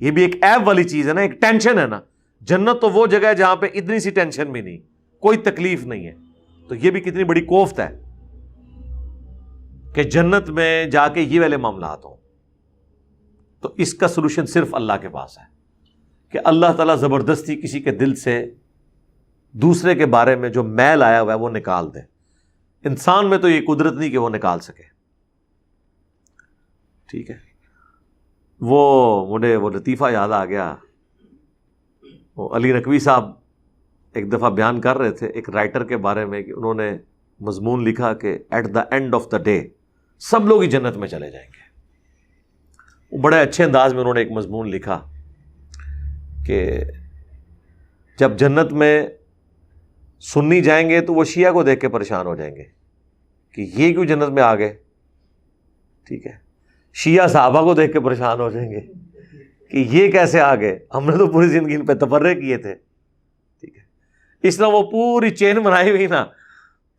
یہ بھی ایک عیب والی چیز ہے نا، ایک ٹینشن ہے نا۔ جنت تو وہ جگہ ہے جہاں پہ اتنی سی ٹینشن بھی نہیں، کوئی تکلیف نہیں ہے، تو یہ بھی کتنی بڑی کوفت ہے کہ جنت میں جا کے یہ والے معاملات ہوں۔ تو اس کا سلوشن صرف اللہ کے پاس ہے کہ اللہ تعالیٰ زبردستی کسی کے دل سے دوسرے کے بارے میں جو میل آیا ہوا ہے وہ نکال دے۔ انسان میں تو یہ قدرت نہیں کہ وہ نکال سکے، ٹھیک ہے۔ مجھے وہ لطیفہ یاد آ گیا، وہ علی نقوی صاحب ایک دفعہ بیان کر رہے تھے ایک رائٹر کے بارے میں کہ انہوں نے مضمون لکھا کہ at the end of the day سب لوگ ہی جنت میں چلے جائیں گے۔ وہ بڑے اچھے انداز میں انہوں نے ایک مضمون لکھا کہ جب جنت میں سنی جائیں گے تو وہ شیعہ کو دیکھ کے پریشان ہو جائیں گے کہ یہ کیوں جنت میں آ گئے، ٹھیک ہے۔ شیعہ صحابہ کو دیکھ کے پریشان ہو جائیں گے کہ یہ کیسے آ گئے، ہم نے تو پوری زندگی ان پہ تفرے کیے تھے، ٹھیک ہے۔ اس طرح وہ پوری چین بنائی ہوئی نا،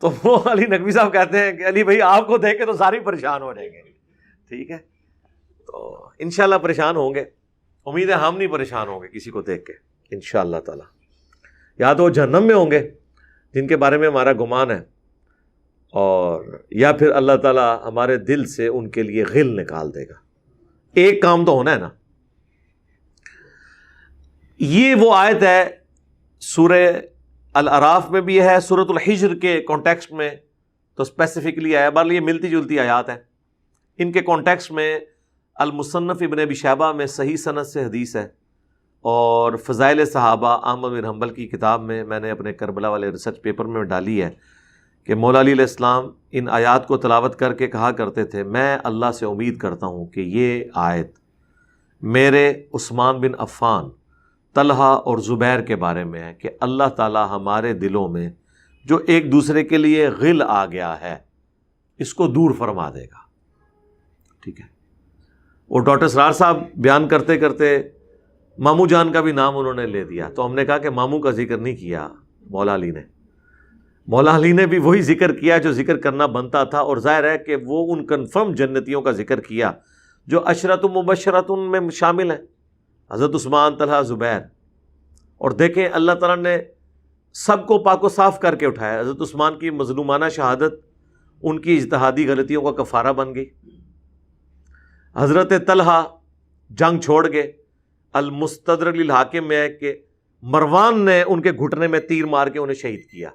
تو وہ علی نقوی صاحب کہتے ہیں کہ علی بھائی آپ کو دیکھ کے تو سارے پریشان ہو جائیں گے، ٹھیک ہے۔ تو انشاءاللہ پریشان ہوں گے، امید ہے ہم نہیں پریشان ہوں گے کسی کو دیکھ کے انشاءاللہ تعالی۔ یا تو وہ جہنم میں ہوں گے جن کے بارے میں ہمارا گمان ہے، اور یا پھر اللہ تعالیٰ ہمارے دل سے ان کے لیے غل نکال دے گا۔ ایک کام تو ہونا ہے نا۔ یہ وہ آیت ہے سورہ الاعراف میں بھی ہے، سورۃ الحجر کے کانٹیکسٹ میں تو اسپیسیفکلی آیا، بہرحال یہ ملتی جلتی آیات ہیں۔ ان کے کانٹیکسٹ میں المصنف ابن ابی شیبہ میں صحیح سند سے حدیث ہے، اور فضائل صحابہ احمد بن حنبل کی کتاب میں نے اپنے کربلا والے ریسرچ پیپر میں ڈالی ہے کہ مولا علی علیہ السلام ان آیات کو تلاوت کر کے کہا کرتے تھے، میں اللہ سے امید کرتا ہوں کہ یہ آیت میرے عثمان بن عفان، طلحہ اور زبیر کے بارے میں ہے کہ اللہ تعالیٰ ہمارے دلوں میں جو ایک دوسرے کے لیے غل آ گیا ہے اس کو دور فرما دے گا، ٹھیک ہے۔ وہ ڈاکٹر اسرار صاحب بیان کرتے کرتے ماموں جان کا بھی نام انہوں نے لے دیا، تو ہم نے کہا کہ ماموں کا ذکر نہیں کیا مولا علی نے۔ مولا علی نے بھی وہی ذکر کیا جو ذکر کرنا بنتا تھا، اور ظاہر ہے کہ وہ ان کنفرم جنتیوں کا ذکر کیا جو عشرۃ مبشرۃ میں شامل ہیں، حضرت عثمان، طلحہ، زبیر۔ اور دیکھیں اللہ تعالیٰ نے سب کو پاک و صاف کر کے اٹھایا۔ حضرت عثمان کی مظلومانہ شہادت ان کی اجتہادی غلطیوں کا کفارہ بن گئی۔ حضرت طلحہ جنگ چھوڑ گئے، المستدرک للحاکم میں ہے کہ مروان نے ان کے گھٹنے میں تیر مار کے انہیں شہید کیا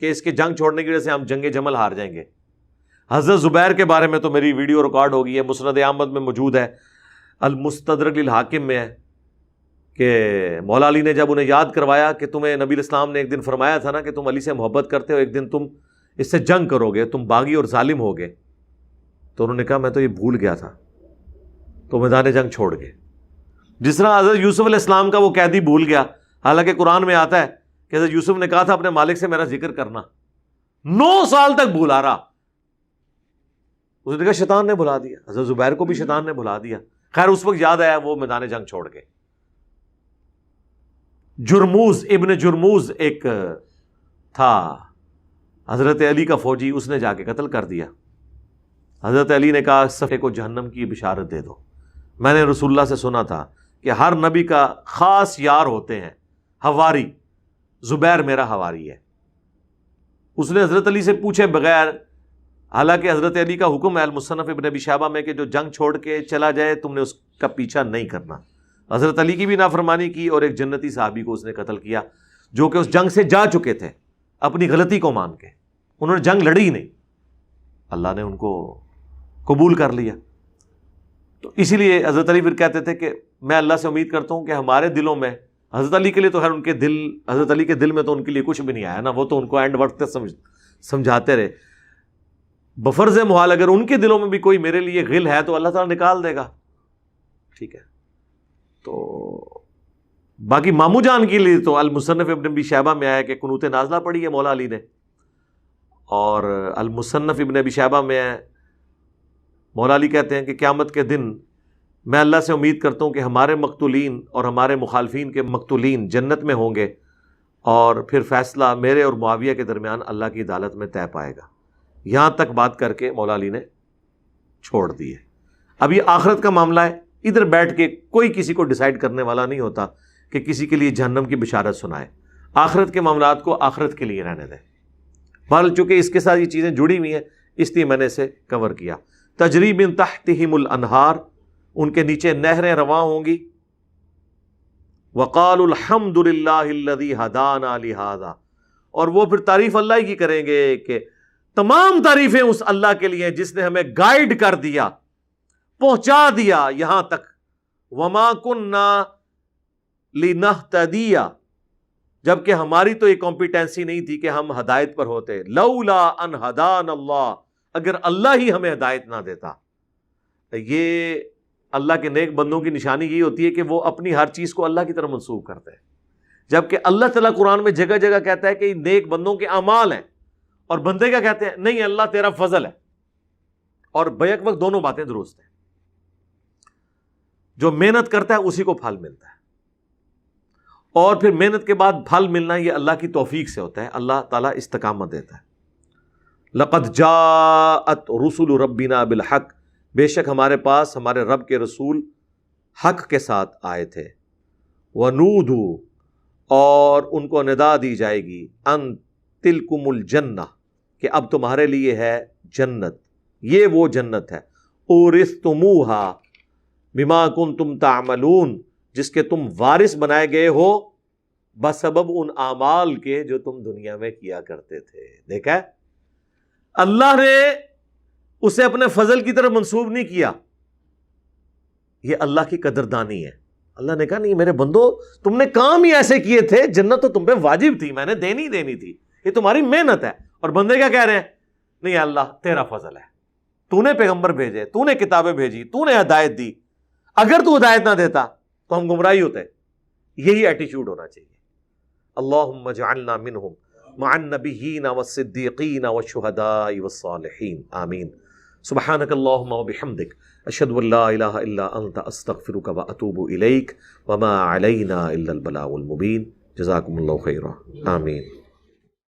کہ اس کے جنگ چھوڑنے کی وجہ سے ہم جنگ جمل ہار جائیں گے۔ حضرت زبیر کے بارے میں تو میری ویڈیو ریکارڈ ہو گئی ہے، مسند احمد میں موجود ہے، المستدرک للحاکم میں ہے کہ مولا علی نے جب انہیں یاد کروایا کہ تمہیں نبی الاسلام نے ایک دن فرمایا تھا نا کہ تم علی سے محبت کرتے ہو، ایک دن تم اس سے جنگ کرو گے، تم باغی اور ظالم ہوگے، تو انہوں نے کہا میں تو یہ بھول گیا تھا، تو میدان جنگ چھوڑ گئے۔ جس طرح حضرت یوسف علیہ السلام کا وہ قیدی بھول گیا، حالانکہ قرآن میں آتا ہے کہ حضرت یوسف نے کہا تھا اپنے مالک سے میرا ذکر کرنا، 9 سال تک بھولا رہا، اس نے کہا شیطان نے بھلا دیا، حضرت زبیر کو بھی شیطان نے بھلا دیا۔ خیر اس وقت یاد آیا وہ میدان جنگ چھوڑ گئے۔ جرموز ابن جرموز ایک تھا حضرت علی کا فوجی، اس نے جا کے قتل کر دیا۔ حضرت علی نے کہا صفے کو جہنم کی بشارت دے دو۔ میں نے رسول اللہ سے سنا تھا کہ ہر نبی کا خاص یار ہوتے ہیں حواری، زبیر میرا حواری ہے۔ اس نے حضرت علی سے پوچھے بغیر، حالانکہ حضرت علی کا حکم ہے المصنف ابن ابی شیبہ میں کہ جو جنگ چھوڑ کے چلا جائے تم نے اس کا پیچھا نہیں کرنا۔ حضرت علی کی بھی نافرمانی کی اور ایک جنتی صحابی کو اس نے قتل کیا جو کہ اس جنگ سے جا چکے تھے اپنی غلطی کو مان کے، انہوں نے جنگ لڑی ہی نہیں، اللہ نے ان کو قبول کر لیا۔ تو اسی لیے حضرت علی پھر کہتے تھے کہ میں اللہ سے امید کرتا ہوں کہ ہمارے دلوں میں، حضرت علی کے لیے تو خیر ان کے دل، حضرت علی کے دل میں تو ان کے لیے کچھ بھی نہیں آیا نا، وہ تو ان کو اینڈ وقت تک سمجھاتے رہے، بفرض محال اگر ان کے دلوں میں بھی کوئی میرے لیے غل ہے تو اللہ تعالیٰ نکال دے گا، ٹھیک ہے۔ تو باقی مامو جان کے لیے تو المصنف ابن ابی شیبہ میں آیا کہ قنوت نازلہ پڑھی ہے مولا علی نے، اور المصنف ابن ابی شیبہ میں مولا علی کہتے ہیں کہ قیامت کے دن میں اللہ سے امید کرتا ہوں کہ ہمارے مقتولین اور ہمارے مخالفین کے مقتولین جنت میں ہوں گے، اور پھر فیصلہ میرے اور معاویہ کے درمیان اللہ کی عدالت میں طے پائے گا۔ یہاں تک بات کر کے مولا علی نے چھوڑ دی ہے۔ اب یہ آخرت کا معاملہ ہے، ادھر بیٹھ کے کوئی کسی کو ڈیسائیڈ کرنے والا نہیں ہوتا کہ کسی کے لیے جہنم کی بشارت سنائے، آخرت کے معاملات کو آخرت کے لیے رہنے دیں۔ بہرحال چونکہ اس کے ساتھ یہ چیزیں جڑی ہوئی ہیں اس لیے میں نے اسے کور کیا۔ تجری من تحتہم الانہار، ان کے نیچے نہریں رواں ہوں گی۔ وقالوا الحمد للہ الذی ہدانا لہذا، اور وہ پھر تعریف اللہ کی کریں گے کہ تمام تعریفیں اس اللہ کے لیے جس نے ہمیں گائیڈ کر دیا، پہنچا دیا یہاں تک۔ وما کننا لنہتدی، جبکہ ہماری تو یہ کمپیٹنسی نہیں تھی کہ ہم ہدایت پر ہوتے، لولا ان ہدان اللہ، اگر اللہ ہی ہمیں ہدایت نہ دیتا۔ یہ اللہ کے نیک بندوں کی نشانی یہی ہوتی ہے کہ وہ اپنی ہر چیز کو اللہ کی طرف منسوب کرتے ہیں، جبکہ اللہ تعالیٰ قرآن میں جگہ جگہ کہتا ہے کہ یہ نیک بندوں کے اعمال ہیں، اور بندے کیا کہتے ہیں؟ نہیں اللہ تیرا فضل ہے، اور بیک وقت دونوں باتیں درست ہیں۔ جو محنت کرتا ہے اسی کو پھل ملتا ہے، اور پھر محنت کے بعد پھل ملنا یہ اللہ کی توفیق سے ہوتا ہے، اللہ تعالیٰ استقامت دیتا ہے۔ لقد جاءت رسل ربنا بالحق، بے شک ہمارے پاس ہمارے رب کے رسول حق کے ساتھ آئے تھے۔ وَنُودُوا، اور ان کو ندا دی جائے گی، ان تلکم الجنہ، کہ اب تمہارے لیے ہے جنت، یہ وہ جنت ہے، اورثتموہا بما کنتم تعملون، جس کے تم وارث بنائے گئے ہو بسبب ان اعمال کے جو تم دنیا میں کیا کرتے تھے۔ دیکھا ہے؟ اللہ نے اسے اپنے فضل کی طرف منسوب نہیں کیا، یہ اللہ کی قدردانی ہے۔ اللہ نے کہا نہیں میرے بندو، تم نے کام ہی ایسے کیے تھے، جنت تو تم پہ واجب تھی، میں نے دینی تھی، یہ تمہاری محنت ہے۔ اور بندے کیا کہہ رہے ہیں؟ نہیں اللہ تیرا فضل ہے، تو نے پیغمبر بھیجے، تو نے کتابیں بھیجی، تو نے ہدایت دی، اگر تو ہدایت نہ دیتا تو ہم گمراہی ہوتے۔ یہی ایٹیچیوڈ ہونا چاہیے۔ اللہم اجعلنا منہم مع النبیین والصدیقین والشہداء والصالحین، آمین۔ سبحانک اللہم وبحمدک، اشہد ان لا الہ الا انت، استغفرک واتوب الیک، وما علینا الا البلاغ المبین۔ جزاکم اللہ خیرا، آمین۔